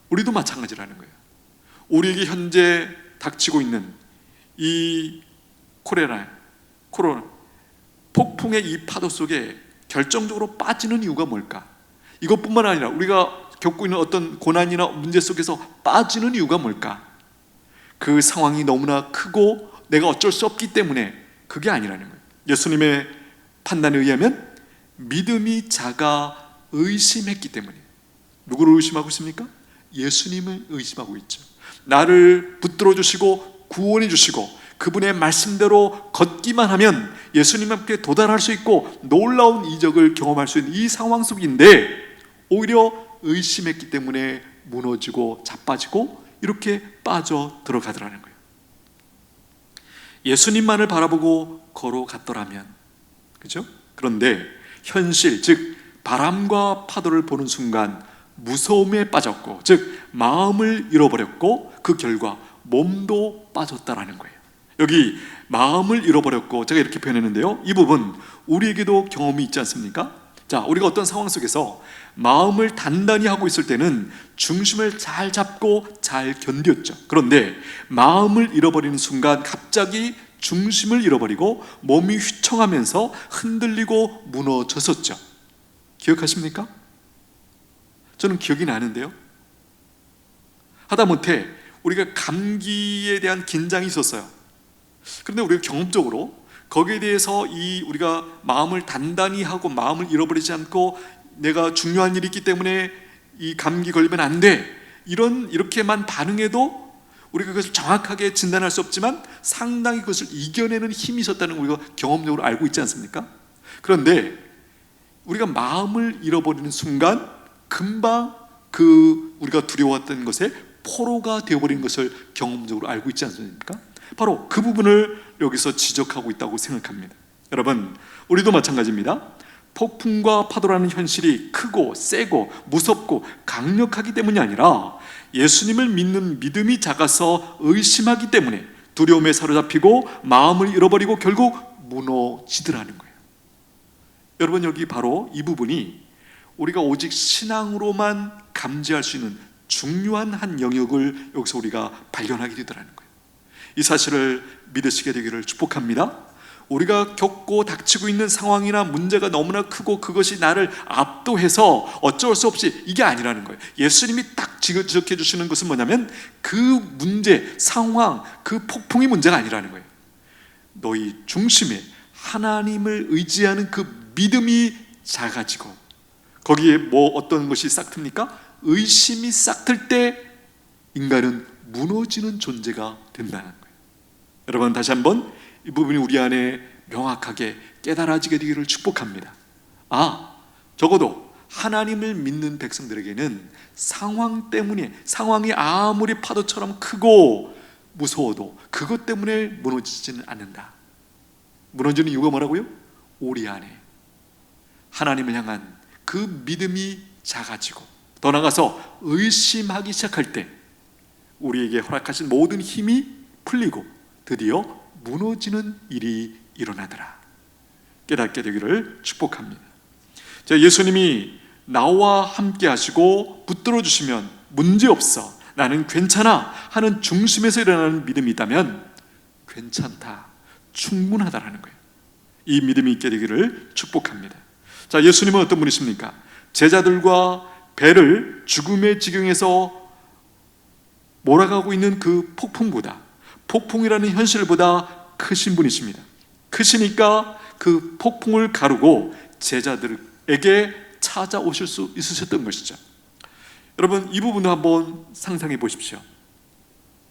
우리도 마찬가지라는 거예요. 우리에게 현재 닥치고 있는 이 코로나 폭풍의 이 파도 속에 결정적으로 빠지는 이유가 뭘까? 이것뿐만 아니라 우리가 겪고 있는 어떤 고난이나 문제 속에서 빠지는 이유가 뭘까? 그 상황이 너무나 크고 내가 어쩔 수 없기 때문에 그게 아니라는 거예요. 예수님의 판단에 의하면 믿음이 작아 의심했기 때문에. 누구를 의심하고 있습니까? 예수님을 의심하고 있죠. 나를 붙들어 주시고 구원해 주시고 그분의 말씀대로 걷기만 하면 예수님 함께 도달할 수 있고 놀라운 이적을 경험할 수 있는 이 상황 속인데 오히려 의심했기 때문에 무너지고 자빠지고 이렇게 빠져 들어가더라는 거예요. 예수님만을 바라보고 걸어갔더라면, 그죠? 그런데 현실, 즉 바람과 파도를 보는 순간 무서움에 빠졌고, 즉 마음을 잃어버렸고 그 결과 몸도 빠졌다라는 거예요. 여기 마음을 잃어버렸고, 제가 이렇게 표현했는데요, 이 부분 우리에게도 경험이 있지 않습니까? 자, 우리가 어떤 상황 속에서 마음을 단단히 하고 있을 때는 중심을 잘 잡고 잘 견뎠죠. 그런데 마음을 잃어버리는 순간 갑자기 중심을 잃어버리고 몸이 휘청하면서 흔들리고 무너졌었죠. 기억하십니까? 저는 기억이 나는데요, 하다못해 우리가 감기에 대한 긴장이 있었어요. 그런데 우리가 경험적으로 거기에 대해서 우리가 마음을 단단히 하고 마음을 잃어버리지 않고 내가 중요한 일이 있기 때문에 이 감기 걸리면 안 돼, 이렇게만 반응해도 우리가 그것을 정확하게 진단할 수 없지만 상당히 그것을 이겨내는 힘이 있었다는 걸 우리가 경험적으로 알고 있지 않습니까? 그런데 우리가 마음을 잃어버리는 순간 금방 우리가 두려웠던 것에 포로가 되어버리는 것을 경험적으로 알고 있지 않습니까? 바로 그 부분을 여기서 지적하고 있다고 생각합니다. 여러분, 우리도 마찬가지입니다. 폭풍과 파도라는 현실이 크고 세고 무섭고 강력하기 때문이 아니라 예수님을 믿는 믿음이 작아서 의심하기 때문에 두려움에 사로잡히고 마음을 잃어버리고 결국 무너지더라는 거예요. 여러분, 여기 바로 이 부분이 우리가 오직 신앙으로만 감지할 수 있는 중요한 한 영역을 여기서 우리가 발견하게 되더라는 거예요. 이 사실을 믿으시게 되기를 축복합니다. 우리가 겪고 닥치고 있는 상황이나 문제가 너무나 크고 그것이 나를 압도해서 어쩔 수 없이 이게 아니라는 거예요. 예수님이 딱 지적해 주시는 것은 뭐냐면 그 문제, 상황, 그 폭풍이 문제가 아니라는 거예요. 너희 중심에 하나님을 의지하는 그 믿음이 작아지고, 거기에 뭐 어떤 것이 싹틉니까? 의심이 싹틀 때 인간은 무너지는 존재가 된다는 거예요. 여러분, 다시 한번 이 부분이 우리 안에 명확하게 깨달아지게 되기를 축복합니다. 적어도 하나님을 믿는 백성들에게는 상황 때문에, 상황이 아무리 파도처럼 크고 무서워도 그것 때문에 무너지지는 않는다. 무너지는 이유가 뭐라고요? 우리 안에 하나님을 향한 그 믿음이 작아지고, 더 나아가서 의심하기 시작할 때 우리에게 허락하신 모든 힘이 풀리고 드디어 무너지는 일이 일어나더라. 깨닫게 되기를 축복합니다. 자, 예수님이 나와 함께 하시고 붙들어 주시면 문제없어, 나는 괜찮아 하는 중심에서 일어나는 믿음이 있다면 괜찮다, 충분하다라는 거예요. 이 믿음이 있게 되기를 축복합니다. 자, 예수님은 어떤 분이십니까? 제자들과 배를 죽음의 지경에서 몰아가고 있는 그 폭풍보다, 폭풍이라는 현실보다 크신 분이십니다. 크시니까 그 폭풍을 가르고 제자들에게 찾아오실 수 있으셨던 것이죠. 여러분, 이 부분도 한번 상상해 보십시오.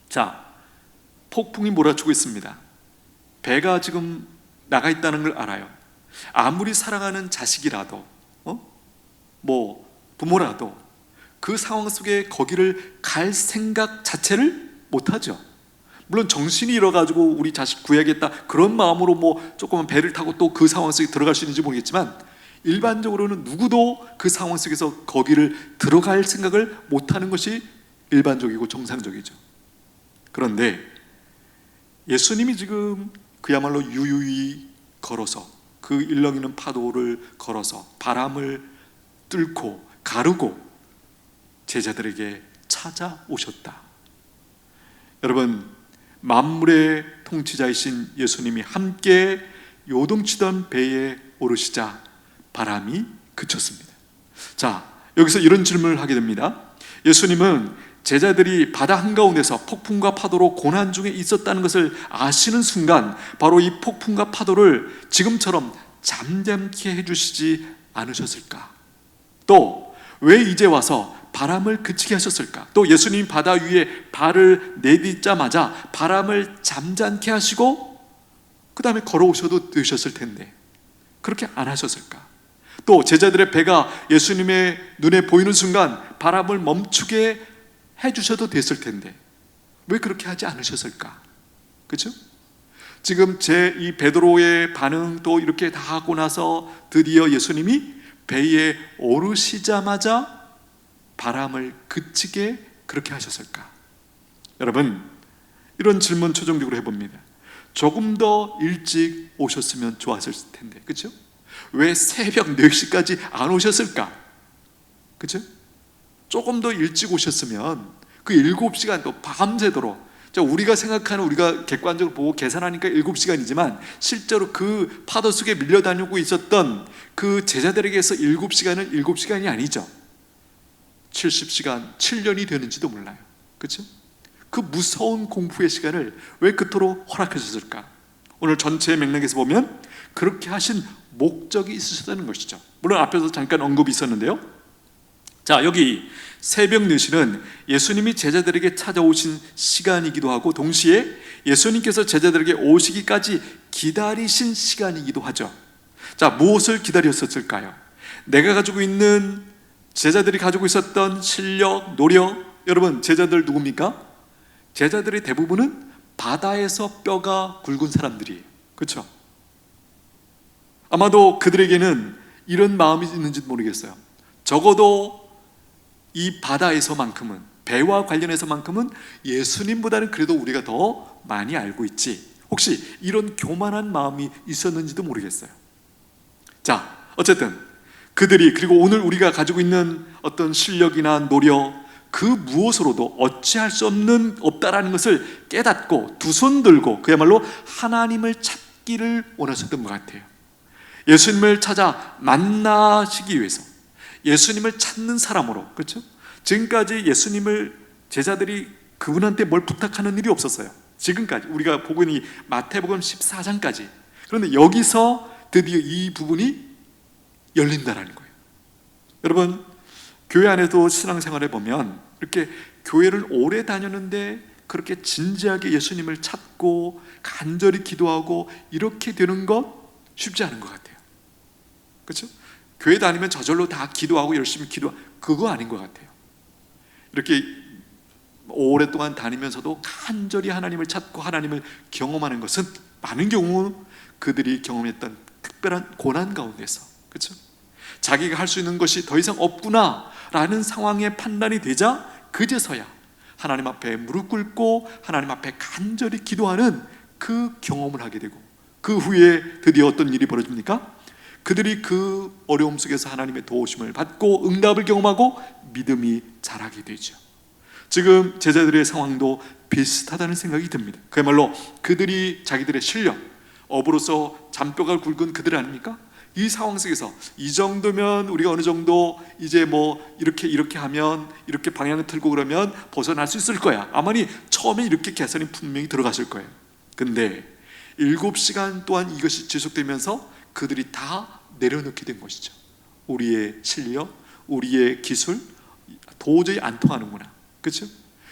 자, 폭풍이 몰아치고 있습니다. 배가 지금 나가 있다는 걸 알아요. 아무리 사랑하는 자식이라도, 부모라도 그 상황 속에 거기를 갈 생각 자체를 못하죠. 물론 정신이 잃어가지고 우리 자식 구해야겠다 그런 마음으로 조그만 배를 타고 또 그 상황 속에 들어갈 수 있는지 모르겠지만, 일반적으로는 누구도 그 상황 속에서 거기를 들어갈 생각을 못하는 것이 일반적이고 정상적이죠. 그런데 예수님이 지금 그야말로 유유히 걸어서, 그 일렁이는 파도를 걸어서 바람을 뚫고 가르고 제자들에게 찾아오셨다. 여러분, 만물의 통치자이신 예수님이 함께 요동치던 배에 오르시자 바람이 그쳤습니다. 자, 여기서 이런 질문을 하게 됩니다. 예수님은 제자들이 바다 한가운데서 폭풍과 파도로 고난 중에 있었다는 것을 아시는 순간 바로 이 폭풍과 파도를 지금처럼 잠잠케 해주시지 않으셨을까? 또 왜 이제 와서 바람을 그치게 하셨을까? 또 예수님이 바다 위에 발을 내딛자마자 바람을 잠잠케 하시고 그 다음에 걸어오셔도 되셨을 텐데 그렇게 안 하셨을까? 또 제자들의 배가 예수님의 눈에 보이는 순간 바람을 멈추게 해주셔도 됐을 텐데 왜 그렇게 하지 않으셨을까? 그렇죠? 지금 이 베드로의 반응 또 이렇게 다 하고 나서 드디어 예수님이 배에 오르시자마자 바람을 그치게 그렇게 하셨을까? 여러분, 이런 질문 최종적으로 해봅니다. 조금 더 일찍 오셨으면 좋았을 텐데, 그렇죠? 왜 새벽 4시까지 안 오셨을까? 그렇죠? 조금 더 일찍 오셨으면 그 7시간 또 밤새도록, 우리가 생각하는, 우리가 객관적으로 보고 계산하니까 7시간이지만 실제로 그 파도 속에 밀려다니고 있었던 그 제자들에게서 7시간은 7시간이 아니죠. 70시간, 7년이 되는지도 몰라요. 그렇죠? 그 무서운 공부의 시간을 왜 그토록 허락하셨을까? 오늘 전체 맥락에서 보면 그렇게 하신 목적이 있으셨다는 것이죠. 물론 앞에서 잠깐 언급이 있었는데요. 자, 여기 새벽 4시는 예수님이 제자들에게 찾아오신 시간이기도 하고 동시에 예수님께서 제자들에게 오시기까지 기다리신 시간이기도 하죠. 자, 무엇을 기다렸었을까요? 내가 가지고 있는, 제자들이 가지고 있었던 실력, 노력, 여러분 제자들 누굽니까? 제자들의 대부분은 바다에서 뼈가 굵은 사람들이에요. 그렇죠? 아마도 그들에게는 이런 마음이 있는지도 모르겠어요. 적어도 이 바다에서만큼은, 배와 관련해서만큼은 예수님보다는 그래도 우리가 더 많이 알고 있지, 혹시 이런 교만한 마음이 있었는지도 모르겠어요. 자, 어쨌든 그들이, 그리고 오늘 우리가 가지고 있는 어떤 실력이나 노력, 그 무엇으로도 어찌할 수 없다라는 것을 깨닫고 두 손 들고 그야말로 하나님을 찾기를 원하셨던 것 같아요. 예수님을 찾아 만나시기 위해서, 예수님을 찾는 사람으로, 그렇죠? 지금까지 예수님을, 제자들이 그분한테 뭘 부탁하는 일이 없었어요. 지금까지 우리가 보고 있는 이 마태복음 14장까지 그런데 여기서 드디어 이 부분이 열린다라는 거예요. 여러분, 교회 안에도 신앙생활에 보면 이렇게 교회를 오래 다녔는데 그렇게 진지하게 예수님을 찾고 간절히 기도하고 이렇게 되는 것 쉽지 않은 것 같아요. 그렇죠? 교회 다니면 저절로 다 기도하고 열심히 그거 아닌 것 같아요. 이렇게 오랫동안 다니면서도 간절히 하나님을 찾고 하나님을 경험하는 것은 많은 경우 그들이 경험했던 특별한 고난 가운데서, 그렇죠? 자기가 할 수 있는 것이 더 이상 없구나라는 상황에 판단이 되자 그제서야 하나님 앞에 무릎 꿇고 하나님 앞에 간절히 기도하는 그 경험을 하게 되고, 그 후에 드디어 어떤 일이 벌어집니까? 그들이 그 어려움 속에서 하나님의 도우심을 받고 응답을 경험하고 믿음이 자라게 되죠. 지금 제자들의 상황도 비슷하다는 생각이 듭니다. 그야말로 그들이 자기들의 실력, 업으로서 잔뼈가 굵은 그들 아닙니까? 이 상황 속에서 이 정도면 우리가 어느 정도 이제 뭐 이렇게 하면 이렇게 방향을 틀고 그러면 벗어날 수 있을 거야. 아마니 처음에 이렇게 계산이 분명히 들어갔을 거예요. 근데 7시간 동안 이것이 지속되면서 그들이 다 내려놓게 된 것이죠. 우리의 실력, 우리의 기술 도저히 안 통하는구나. 그렇죠?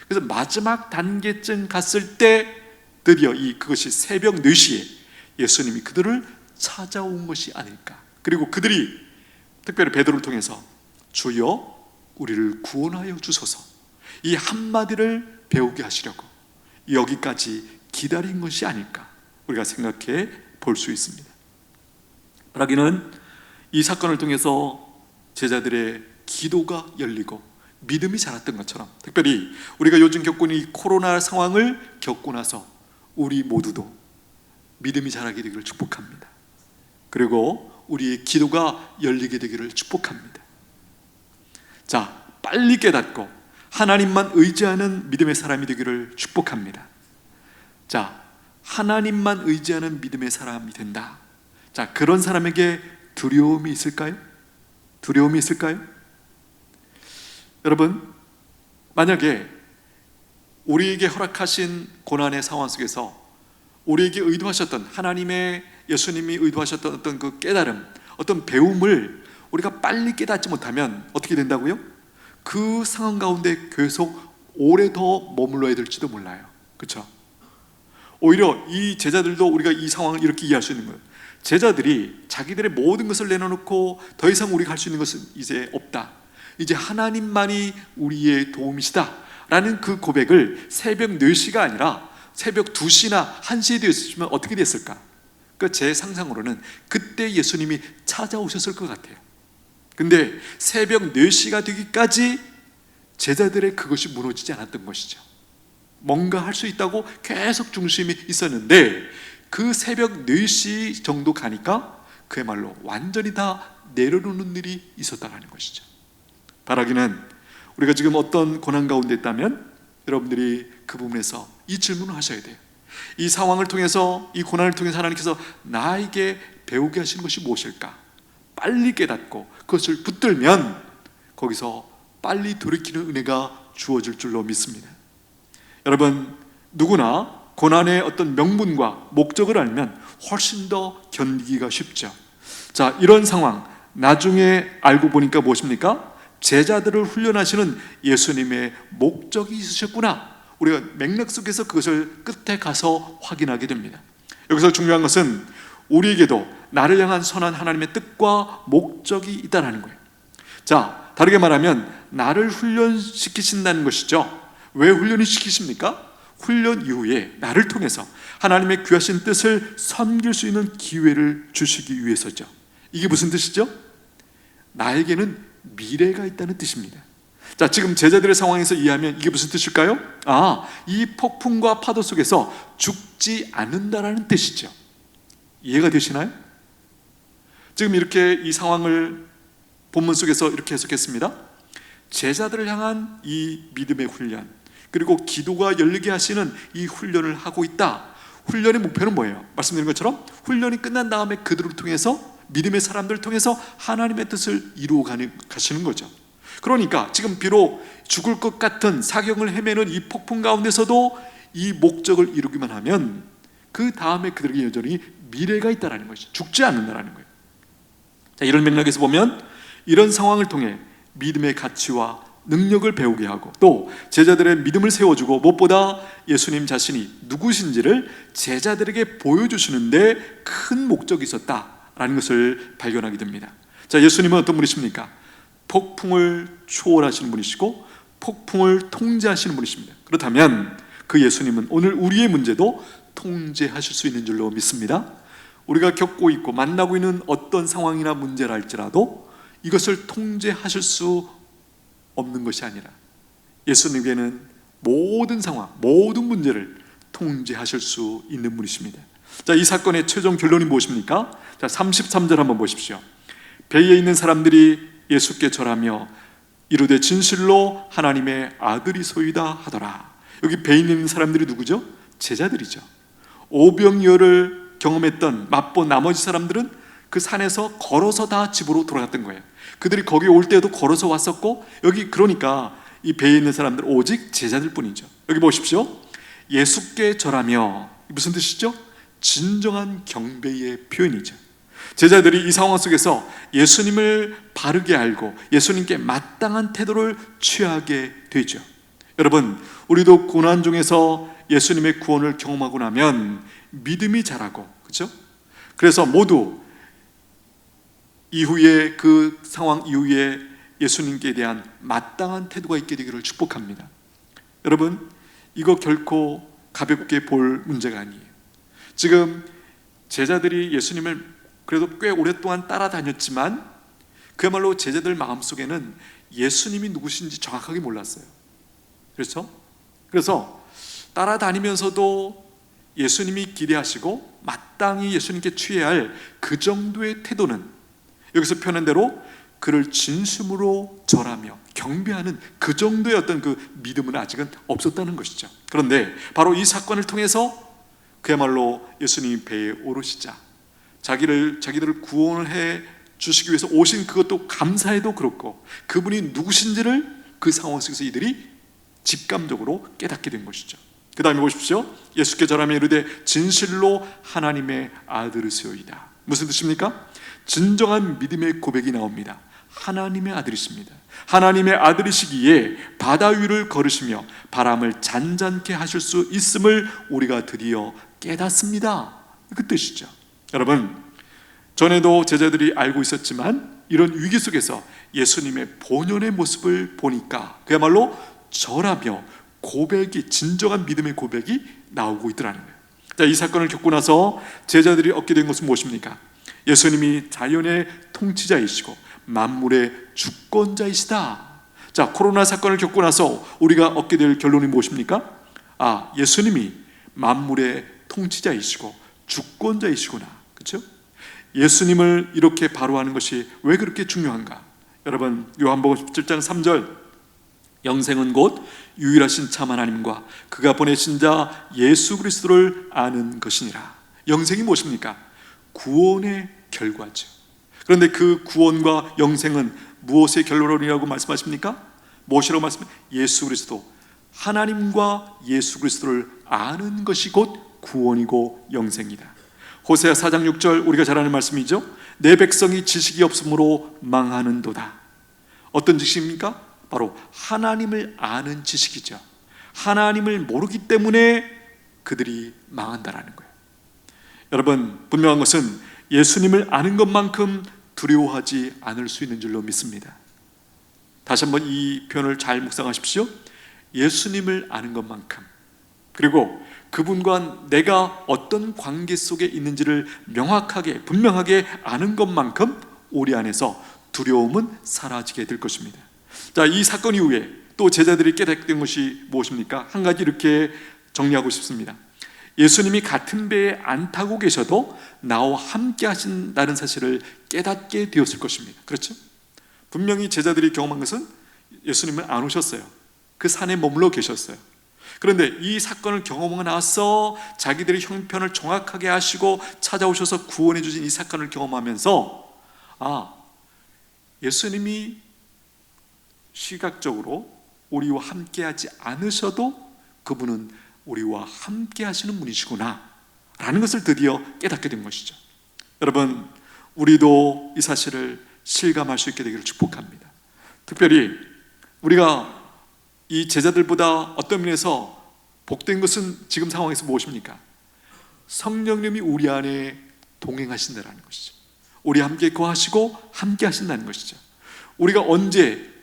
그래서 마지막 단계쯤 갔을 때 드디어 그것이 새벽 4시에 예수님이 그들을 찾아온 것이 아닐까. 그리고 그들이 특별히 베드로를 통해서 주여 우리를 구원하여 주소서, 이 한마디를 배우게 하시려고 여기까지 기다린 것이 아닐까 우리가 생각해 볼 수 있습니다. 바라기는 이 사건을 통해서 제자들의 기도가 열리고 믿음이 자랐던 것처럼, 특별히 우리가 요즘 겪고 있는 이 코로나 상황을 겪고 나서 우리 모두도 믿음이 자라게 되기를 축복합니다. 그리고 우리의 기도가 열리게 되기를 축복합니다. 자, 빨리 깨닫고 하나님만 의지하는 믿음의 사람이 되기를 축복합니다. 자, 하나님만 의지하는 믿음의 사람이 된다. 자, 그런 사람에게 두려움이 있을까요? 두려움이 있을까요? 여러분, 만약에 우리에게 허락하신 고난의 상황 속에서 우리에게 의도하셨던 하나님의, 예수님이 의도하셨던 어떤 그 깨달음, 어떤 배움을 우리가 빨리 깨닫지 못하면 어떻게 된다고요? 그 상황 가운데 계속 오래 더 머물러야 될지도 몰라요. 그렇죠? 오히려 이 제자들도 우리가 이 상황을 이렇게 이해할 수 있는 거예요. 제자들이 자기들의 모든 것을 내려놓고 더 이상 우리가 할 수 있는 것은 이제 없다, 이제 하나님만이 우리의 도움이시다 라는 그 고백을 새벽 4시가 아니라 새벽 2시나 1시에 되었으면 어떻게 됐을까? 제 상상으로는 그때 예수님이 찾아오셨을 것 같아요. 근데 새벽 4시가 되기까지 제자들의 그것이 무너지지 않았던 것이죠. 뭔가 할 수 있다고 계속 중심이 있었는데 그 새벽 4시 정도 가니까 그야말로 완전히 다 내려놓는 일이 있었다는 것이죠. 바라기는 우리가 지금 어떤 고난 가운데 있다면 여러분들이 그 부분에서 이 질문을 하셔야 돼요. 이 상황을 통해서, 이 고난을 통해서 하나님께서 나에게 배우게 하신 것이 무엇일까? 빨리 깨닫고 그것을 붙들면 거기서 빨리 돌이키는 은혜가 주어질 줄로 믿습니다. 여러분, 누구나 고난의 어떤 명분과 목적을 알면 훨씬 더 견디기가 쉽죠. 자, 이런 상황 나중에 알고 보니까 무엇입니까? 제자들을 훈련하시는 예수님의 목적이 있으셨구나. 우리가 맥락 속에서 그것을 끝에 가서 확인하게 됩니다. 여기서 중요한 것은 우리에게도 나를 향한 선한 하나님의 뜻과 목적이 있다는 거예요. 자, 다르게 말하면 나를 훈련시키신다는 것이죠. 왜 훈련을 시키십니까? 훈련 이후에 나를 통해서 하나님의 귀하신 뜻을 섬길 수 있는 기회를 주시기 위해서죠. 이게 무슨 뜻이죠? 나에게는 미래가 있다는 뜻입니다. 자, 지금 제자들의 상황에서 이해하면 이게 무슨 뜻일까요? 이 폭풍과 파도 속에서 죽지 않는다라는 뜻이죠. 이해가 되시나요? 지금 이렇게 이 상황을 본문 속에서 이렇게 해석했습니다. 제자들을 향한 이 믿음의 훈련, 그리고 기도가 열리게 하시는 이 훈련을 하고 있다. 훈련의 목표는 뭐예요? 말씀드린 것처럼 훈련이 끝난 다음에 그들을 통해서, 믿음의 사람들을 통해서 하나님의 뜻을 이루어 가시는 거죠. 그러니까 지금 비록 죽을 것 같은 사경을 헤매는 이 폭풍 가운데서도 이 목적을 이루기만 하면 그 다음에 그들에게 여전히 미래가 있다라는 것이죠. 죽지 않는다라는 거예요. 자, 이런 맥락에서 보면 이런 상황을 통해 믿음의 가치와 능력을 배우게 하고 또 제자들의 믿음을 세워주고 무엇보다 예수님 자신이 누구신지를 제자들에게 보여주시는데 큰 목적이 있었다라는 것을 발견하게 됩니다. 자, 예수님은 어떤 분이십니까? 폭풍을 초월하시는 분이시고 폭풍을 통제하시는 분이십니다. 그렇다면 그 예수님은 오늘 우리의 문제도 통제하실 수 있는 줄로 믿습니다. 우리가 겪고 있고 만나고 있는 어떤 상황이나 문제라 할지라도 이것을 통제하실 수 없는 것이 아니라 예수님께는 모든 상황, 모든 문제를 통제하실 수 있는 분이십니다. 자, 이 사건의 최종 결론이 무엇입니까? 자, 33절 한번 보십시오. 배에 있는 사람들이 예수께 절하며 이르되 진실로 하나님의 아들이소이다 하더라. 여기 배에 있는 사람들이 누구죠? 제자들이죠. 오병이어를 경험했던 맛본 나머지 사람들은 그 산에서 걸어서 다 집으로 돌아갔던 거예요. 그들이 거기 올 때도 걸어서 왔었고 여기 그러니까 이 배에 있는 사람들 오직 제자들 뿐이죠. 여기 보십시오. 예수께 절하며 무슨 뜻이죠? 진정한 경배의 표현이죠. 제자들이 이 상황 속에서 예수님을 바르게 알고 예수님께 마땅한 태도를 취하게 되죠. 여러분, 우리도 고난 중에서 예수님의 구원을 경험하고 나면 믿음이 자라고, 그렇죠? 그래서 모두 이후에 그 상황 이후에 예수님께 대한 마땅한 태도가 있게 되기를 축복합니다. 여러분, 이거 결코 가볍게 볼 문제가 아니에요. 지금 제자들이 예수님을 그래도 꽤 오랫동안 따라다녔지만 그야말로 제자들 마음속에는 예수님이 누구신지 정확하게 몰랐어요. 그렇죠? 그래서 따라다니면서도 예수님이 기대하시고 마땅히 예수님께 취해야 할 그 정도의 태도는 여기서 표현한 대로 그를 진심으로 절하며 경배하는 그 정도의 어떤 그 믿음은 아직은 없었다는 것이죠. 그런데 바로 이 사건을 통해서 그야말로 예수님이 배에 오르시자 자기들을 구원을 해 주시기 위해서 오신 그것도 감사해도 그렇고 그분이 누구신지를 그 상황 속에서 이들이 직감적으로 깨닫게 된 것이죠. 그 다음에 보십시오. 예수께 절하며 이르되 진실로 하나님의 아들이시오이다. 무슨 뜻입니까? 진정한 믿음의 고백이 나옵니다. 하나님의 아들이십니다. 하나님의 아들이시기에 바다 위를 걸으시며 바람을 잔잔케 하실 수 있음을 우리가 드디어 깨닫습니다. 그 뜻이죠. 여러분, 전에도 제자들이 알고 있었지만 이런 위기 속에서 예수님의 본연의 모습을 보니까 그야말로 절하며 고백이, 진정한 믿음의 고백이 나오고 있더라는 거예요. 자, 이 사건을 겪고 나서 제자들이 얻게 된 것은 무엇입니까? 예수님이 자연의 통치자이시고 만물의 주권자이시다. 자, 코로나 사건을 겪고 나서 우리가 얻게 될 결론이 무엇입니까? 아, 예수님이 만물의 통치자이시고 주권자이시구나. 그렇죠? 예수님을 이렇게 바로하는 것이 왜 그렇게 중요한가? 여러분, 요한복음 17장 3절 영생은 곧 유일하신 참 하나님과 그가 보내신 자 예수 그리스도를 아는 것이니라. 영생이 무엇입니까? 구원의 결과죠. 그런데 그 구원과 영생은 무엇의 결론이라고 말씀하십니까? 무엇이라고 말씀하십니까? 예수 그리스도, 하나님과 예수 그리스도를 아는 것이 곧 구원이고 영생이다. 호세아 4장 6절 우리가 잘 아는 말씀이죠. 내 백성이 지식이 없으므로 망하는도다. 어떤 지식입니까? 바로 하나님을 아는 지식이죠. 하나님을 모르기 때문에 그들이 망한다라는 거예요. 여러분, 분명한 것은 예수님을 아는 것만큼 두려워하지 않을 수 있는 줄로 믿습니다. 다시 한번 이 표현을 잘 묵상하십시오. 예수님을 아는 것만큼, 그리고 그분과 내가 어떤 관계 속에 있는지를 명확하게 분명하게 아는 것만큼 우리 안에서 두려움은 사라지게 될 것입니다. 자, 이 사건 이후에 또 제자들이 깨닫게 것이 무엇입니까? 한 가지 이렇게 정리하고 싶습니다. 예수님이 같은 배에 안 타고 계셔도 나와 함께 하신다는 사실을 깨닫게 되었을 것입니다. 그렇죠? 분명히 제자들이 경험한 것은 예수님은 안 오셨어요. 그 산에 머물러 계셨어요. 그런데 이 사건을 경험하고 나서 자기들의 형편을 정확하게 하시고 찾아오셔서 구원해 주신 이 사건을 경험하면서 아, 예수님이 시각적으로 우리와 함께 하지 않으셔도 그분은 우리와 함께 하시는 분이시구나 라는 것을 드디어 깨닫게 된 것이죠. 여러분, 우리도 이 사실을 실감할 수 있게 되기를 축복합니다. 특별히 우리가 이 제자들보다 어떤 면에서 복된 것은 지금 상황에서 무엇입니까? 성령님이 우리 안에 동행하신다는 것이죠. 우리 함께 거하시고 함께 하신다는 것이죠. 우리가 언제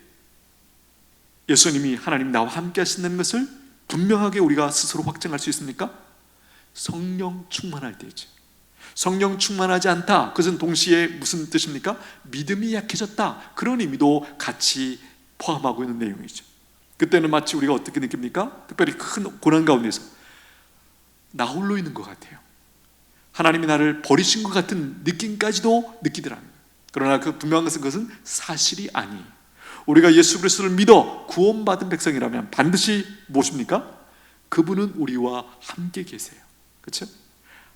예수님이 하나님 나와 함께 하신다는 것을 분명하게 우리가 스스로 확증할 수 있습니까? 성령 충만할 때이죠. 성령 충만하지 않다, 그것은 동시에 무슨 뜻입니까? 믿음이 약해졌다, 그런 의미도 같이 포함하고 있는 내용이죠. 그때는 마치 우리가 어떻게 느낍니까? 특별히 큰 고난 가운데서 나 홀로 있는 것 같아요. 하나님이 나를 버리신 것 같은 느낌까지도 느끼더라고요. 그러나 그 분명한 것은 그것은 사실이 아니에요. 우리가 예수 그리스도를 믿어 구원받은 백성이라면 반드시 무엇입니까? 그분은 우리와 함께 계세요. 그렇죠?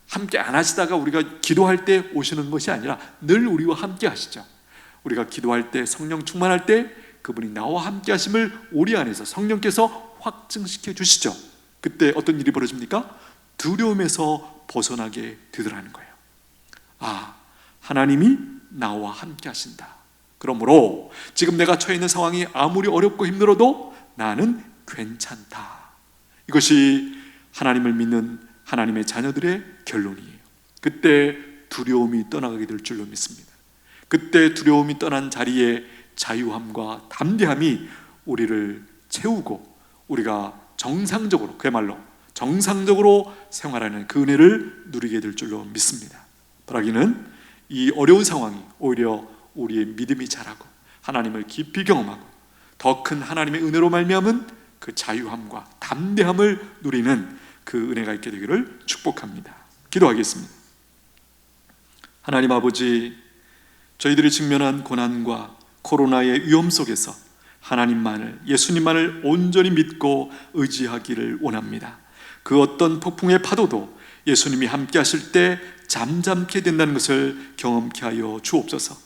함께 안 하시다가 우리가 기도할 때 오시는 것이 아니라 늘 우리와 함께 하시죠. 우리가 기도할 때, 성령 충만할 때 그분이 나와 함께 하심을 우리 안에서 성령께서 확증시켜 주시죠. 그때 어떤 일이 벌어집니까? 두려움에서 벗어나게 되더라는 거예요. 아, 하나님이 나와 함께 하신다. 그러므로 지금 내가 처해 있는 상황이 아무리 어렵고 힘들어도 나는 괜찮다. 이것이 하나님을 믿는 하나님의 자녀들의 결론이에요. 그때 두려움이 떠나가게 될 줄로 믿습니다. 그때 두려움이 떠난 자리에 자유함과 담대함이 우리를 채우고 우리가 정상적으로, 그야말로 정상적으로 생활하는 그 은혜를 누리게 될 줄로 믿습니다. 바라기는 이 어려운 상황이 오히려 우리의 믿음이 자라고 하나님을 깊이 경험하고 더 큰 하나님의 은혜로 말미암은 그 자유함과 담대함을 누리는 그 은혜가 있게 되기를 축복합니다. 기도하겠습니다. 하나님 아버지, 저희들이 직면한 고난과 코로나의 위험 속에서 하나님만을, 예수님만을 온전히 믿고 의지하기를 원합니다. 그 어떤 폭풍의 파도도 예수님이 함께 하실 때 잠잠케 된다는 것을 경험케 하여 주옵소서.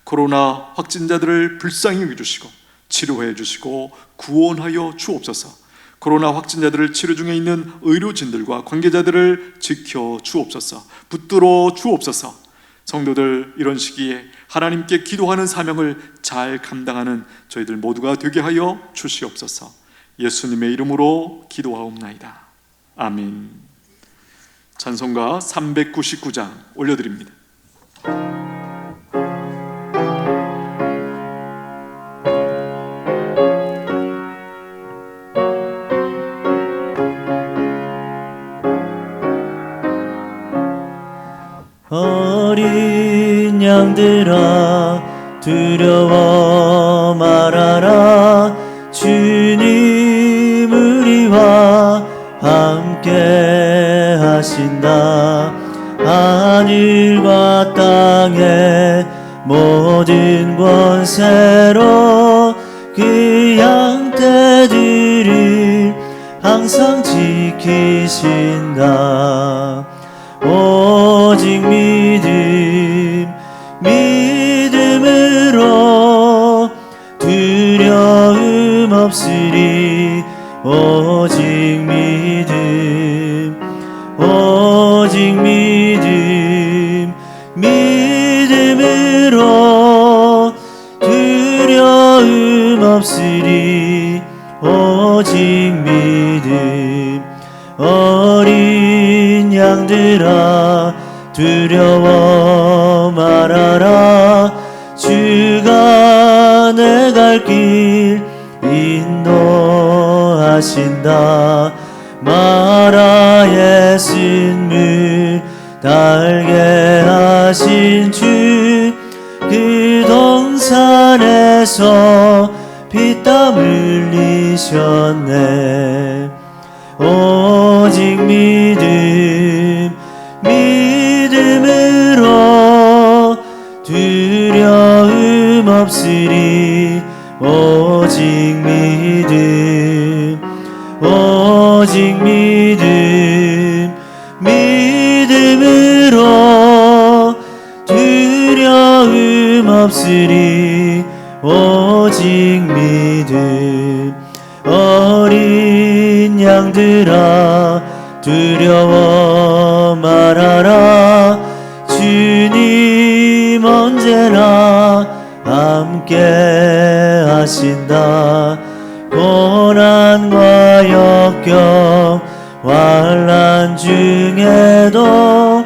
코로나 확진자들을 불쌍히 여겨주시고 치료해 주시고 구원하여 주옵소서. 코로나 확진자들을 치료 중에 있는 의료진들과 관계자들을 지켜 주옵소서. 붙들어 주옵소서. 성도들, 이런 시기에 하나님께 기도하는 사명을 잘 감당하는 저희들 모두가 되게 하여 주시옵소서. 예수님의 이름으로 기도하옵나이다. 아멘. 찬송가 399장 올려드립니다. 어린 양들아 두려워 말아라. 주님 우리와 함께 하신다. 하늘과 땅의 모든 권세로 그 양떼들을 항상 지키신다. 오직 믿음으로 두려움 없으리. 오직 믿음으로 두려움 없으리. 오직 믿음. 어린 양들아 두려워 말아라. 주가 내 갈 길 인도하신다. 마라의 쓴물 달게 하신 주 그 동산에서 피땀 흘리셨네. 오직 믿음으로 두려움 없으리. 오직 믿음으로 두려움 없으리. 오직 믿음. 어린 양들아 두려워 말아라. 주님 언제나 함께 하신다. 고난과 역경 환난 중에도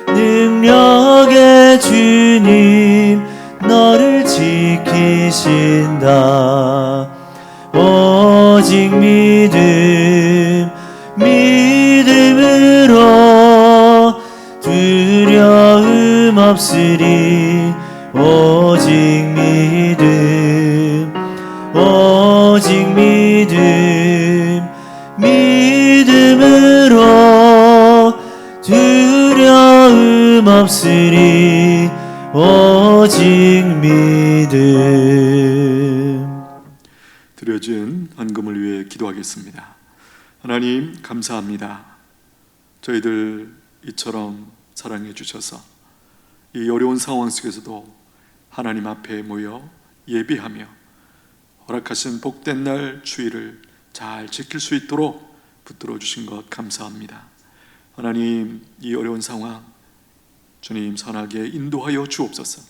능력의 주님 너를 지키신다. 오직 믿음으로 두려움 없으리. 오직 믿음으로 두려움 없으리. 오직 믿음. 드려진 헌금을 위해 기도하겠습니다. 하나님 감사합니다. 저희들 이처럼 사랑해 주셔서 이 어려운 상황 속에서도 하나님 앞에 모여 예비하며 허락하신 복된 날 주일을 잘 지킬 수 있도록 붙들어 주신 것 감사합니다. 하나님, 이 어려운 상황 주님 선하게 인도하여 주옵소서.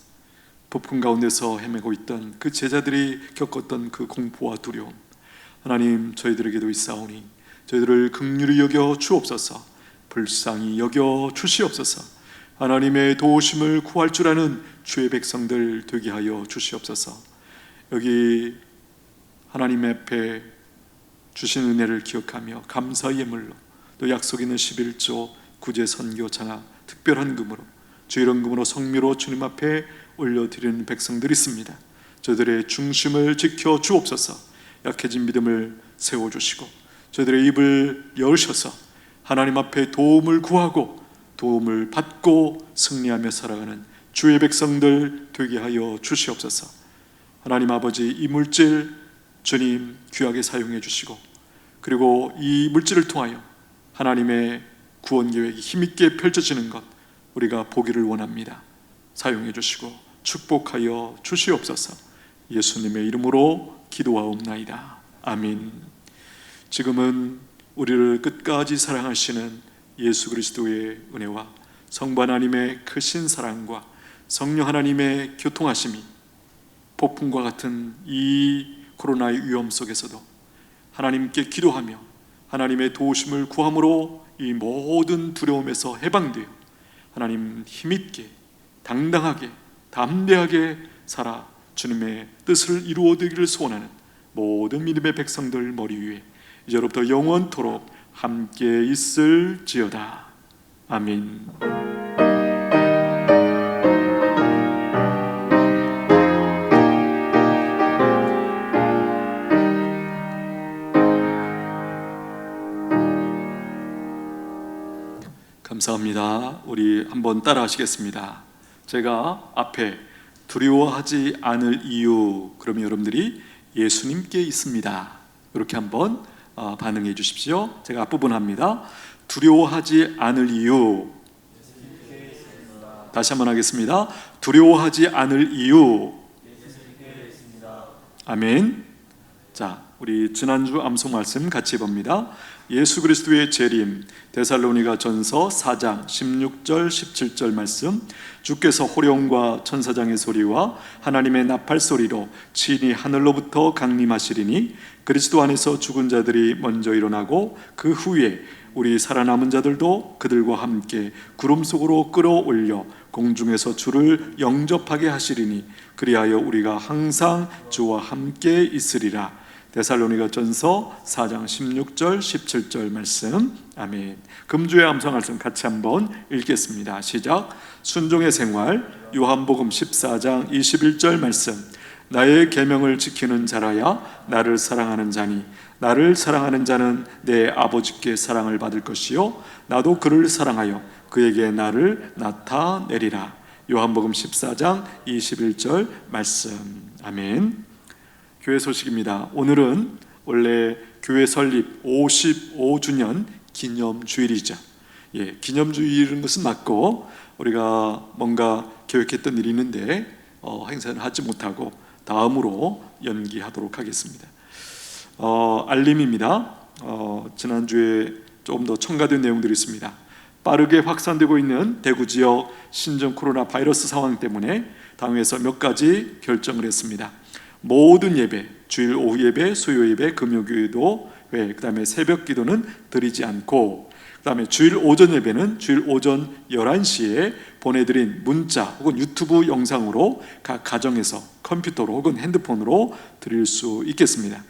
폭풍 가운데서 헤매고 있던 그 제자들이 겪었던 그 공포와 두려움, 하나님 저희들에게도 있사오니 저희들을 긍휼히 여겨 주옵소서. 불쌍히 여겨 주시옵소서. 하나님의 도우심을 구할 줄 아는 주의 백성들 되게 하여 주시옵소서. 여기 하나님 앞에 주신 은혜를 기억하며 감사의 예물로, 또 약속 있는 11조 구제 선교 장학 특별한 금으로, 주일헌금으로 성미로 주님 앞에 올려드리는 백성들이 있습니다. 저들의 중심을 지켜 주옵소서. 약해진 믿음을 세워주시고 저들의 입을 열으셔서 하나님 앞에 도움을 구하고 도움을 받고 승리하며 살아가는 주의 백성들 되게 하여 주시옵소서. 하나님 아버지, 이 물질 주님 귀하게 사용해 주시고, 그리고 이 물질을 통하여 하나님의 구원 계획이 힘있게 펼쳐지는 것 우리가 보기를 원합니다. 사용해 주시고 축복하여 주시옵소서. 예수님의 이름으로 기도하옵나이다. 아멘. 지금은 우리를 끝까지 사랑하시는 예수 그리스도의 은혜와 성부 하나님의 크신 사랑과 성령 하나님의 교통하심이 폭풍과 같은 이 코로나의 위험 속에서도 하나님께 기도하며 하나님의 도우심을 구함으로 이 모든 두려움에서 해방되어 하나님 힘있게 당당하게 담대하게 살아 주님의 뜻을 이루어되기를 소원하는 모든 믿음의 백성들 머리 위에 이제로부터 영원토록 함께 있을지어다. 아멘. 감사합니다. 우리 한번 따라 하시겠습니다. 제가 앞에 두려워하지 않을 이유, 그러면 여러분들이 예수님께 있습니다, 이렇게 한번 반응해 주십시오. 제가 앞부분 합니다. 두려워하지 않을 이유. 다시 한번 하겠습니다. 두려워하지 않을 이유. 아멘. 자, 우리 지난주 암송 말씀 같이 봅니다. 예수 그리스도의 재림, 데살로니가 전서 4장 16절 17절 말씀. 주께서 호령과 천사장의 소리와 하나님의 나팔 소리로 친히 하늘로부터 강림하시리니 그리스도 안에서 죽은 자들이 먼저 일어나고 그 후에 우리 살아남은 자들도 그들과 함께 구름 속으로 끌어올려 공중에서 주를 영접하게 하시리니 그리하여 우리가 항상 주와 함께 있으리라. 데살로니가 전서 4장 16절 17절 말씀. 아멘. 금주의 암송 말씀 같이 한번 읽겠습니다. 시작. 순종의 생활. 요한복음 14장 21절 말씀. 나의 계명을 지키는 자라야 나를 사랑하는 자니 나를 사랑하는 자는 내 아버지께 사랑을 받을 것이요 나도 그를 사랑하여 그에게 나를 나타내리라. 요한복음 14장 21절 말씀. 아멘. 교회 소식입니다. 오늘은 원래 교회 설립 55주년 기념주일이죠. 기념주일인 것은 맞고 우리가 뭔가 계획했던 일이 있는데 행사를 하지 못하고 다음으로 연기하도록 하겠습니다. 알림입니다. 지난주에 조금 더 첨가된 내용들이 있습니다. 빠르게 확산되고 있는 대구 지역 신종 코로나 바이러스 상황 때문에 당회에서 몇 가지 결정을 했습니다. 모든 예배, 주일 오후 예배, 수요 예배, 금요기도 회, 그다음에 새벽 기도는 드리지 않고, 그다음에 주일 오전 예배는 주일 오전 11시에 보내드린 문자 혹은 유튜브 영상으로 각 가정에서 컴퓨터로 혹은 핸드폰으로 드릴 수 있겠습니다.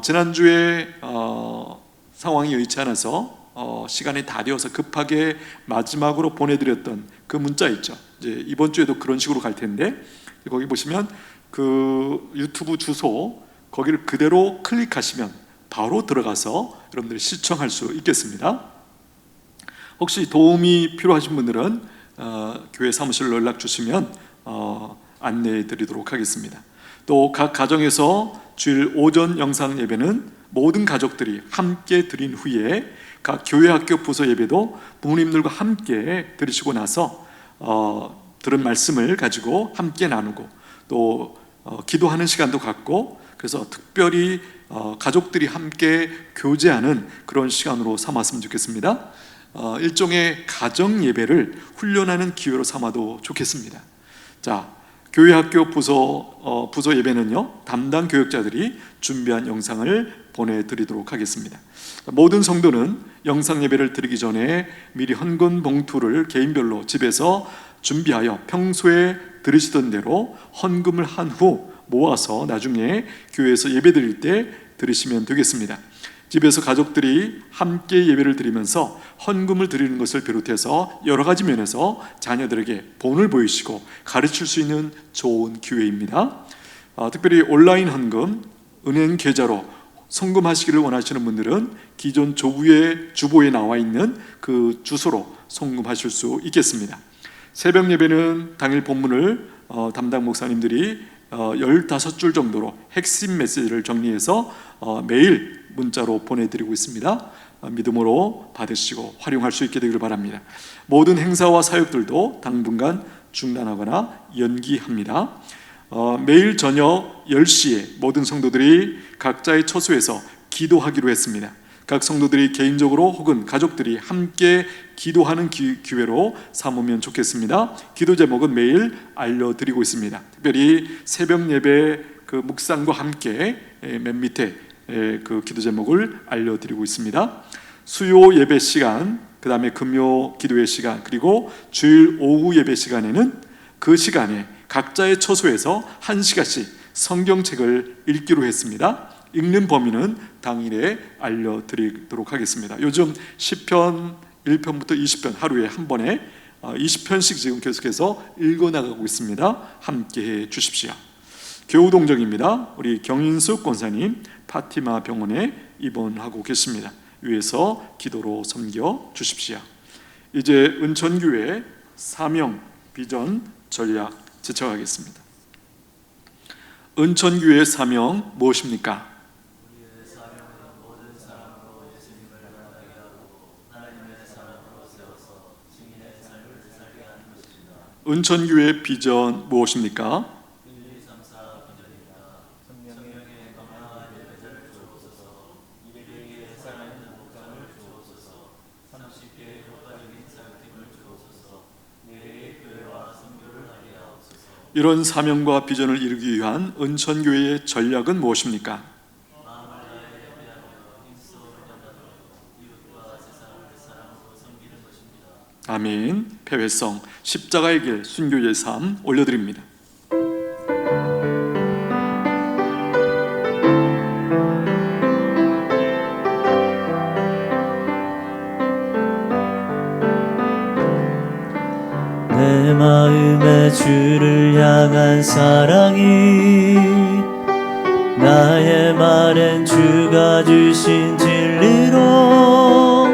지난주에 상황이 여의치 않아서 시간이 다 되어서 급하게 마지막으로 보내드렸던 그 문자 있죠. 이제 이번 주에도 그런 식으로 갈 텐데, 거기 보시면 그 유튜브 주소 거기를 그대로 클릭하시면 바로 들어가서 여러분들이 시청할 수 있겠습니다. 혹시 도움이 필요하신 분들은 교회 사무실로 연락 주시면 안내해 드리도록 하겠습니다. 또 각 가정에서 주일 오전 영상 예배는 모든 가족들이 함께 드린 후에 각 교회 학교 부서 예배도 부모님들과 함께 드리시고 나서 들은 말씀을 가지고 함께 나누고 또 기도하는 시간도 갖고, 그래서 특별히 가족들이 함께 교제하는 그런 시간으로 삼았으면 좋겠습니다. 일종의 가정 예배를 훈련하는 기회로 삼아도 좋겠습니다. 자, 교회 학교 부서 예배는요, 담당 교역자들이 준비한 영상을 보내드리도록 하겠습니다. 모든 성도는 영상 예배를 드리기 전에 미리 헌금 봉투를 개인별로 집에서 준비하여 평소에 드리시던 대로 헌금을 한 후 모아서 나중에 교회에서 예배 드릴 때 드리시면 되겠습니다. 집에서 가족들이 함께 예배를 드리면서 헌금을 드리는 것을 비롯해서 여러 가지 면에서 자녀들에게 본을 보이시고 가르칠 수 있는 좋은 기회입니다. 특별히 온라인 헌금, 은행 계좌로 송금하시기를 원하시는 분들은 기존 주보에 나와 있는 그 주소로 송금하실 수 있겠습니다. 새벽 예배는 당일 본문을 담당 목사님들이 15줄 정도로 핵심 메시지를 정리해서 매일 문자로 보내드리고 있습니다. 믿음으로 받으시고 활용할 수 있게 되기를 바랍니다. 모든 행사와 사역들도 당분간 중단하거나 연기합니다. 매일 저녁 10시에 모든 성도들이 각자의 처소에서 기도하기로 했습니다. 각 성도들이 개인적으로 혹은 가족들이 함께 기도하는 기회로 삼으면 좋겠습니다. 기도 제목은 매일 알려드리고 있습니다. 특별히 새벽 예배 그 묵상과 함께 맨 밑에 그 기도 제목을 알려드리고 있습니다. 수요 예배 시간, 그 다음에 금요 기도의 시간, 그리고 주일 오후 예배 시간에는 그 시간에 각자의 처소에서 1시간씩 성경책을 읽기로 했습니다. 읽는 범위는 당일에 알려드리도록 하겠습니다. 요즘 시편 1편부터 20편 하루에 한 번에 20편씩 지금 계속해서 읽어나가고 있습니다. 함께해 주십시오. 교우동정입니다. 우리 경인숙 권사님 파티마 병원에 입원하고 계십니다. 위에서 기도로 섬겨 주십시오. 이제 은천교회 사명, 비전, 전략 제청하겠습니다. 은천교회의 사명 무엇입니까? 은천교회의 비전 무엇입니까? 이런 사명과 비전을 이루기 위한 은천교회의 전략은 무엇입니까? 아멘. 폐회성, 십자가의 길, 순교의 삶 올려드립니다. 내 마음에 주를 향한 사랑이 나의 말엔 주가 주신 진리로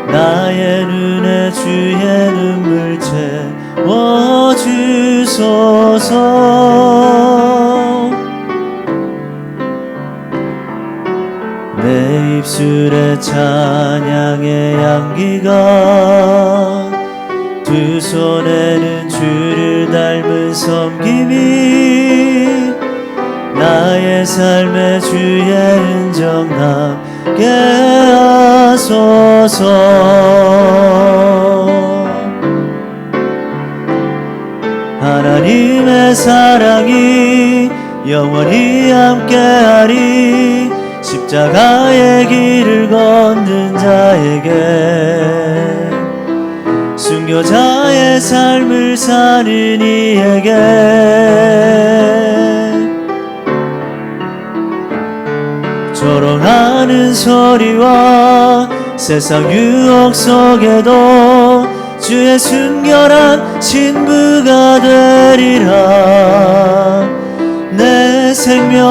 나의 눈에 주의 눈물 채워주소서. 내 입술에 찬양의 향기가 두 손에는 주를 닮은 섬김이 나의 삶에 주의 흔적 함께 하소서. 하나님의 사랑이 영원히 함께하리. 십자가의 길을 걷는 자에게, 순교자의 삶을 사는 이에게 조롱하는 소리와 세상 유혹 속에도 주의 순결한 신부가 되리라. 내 생명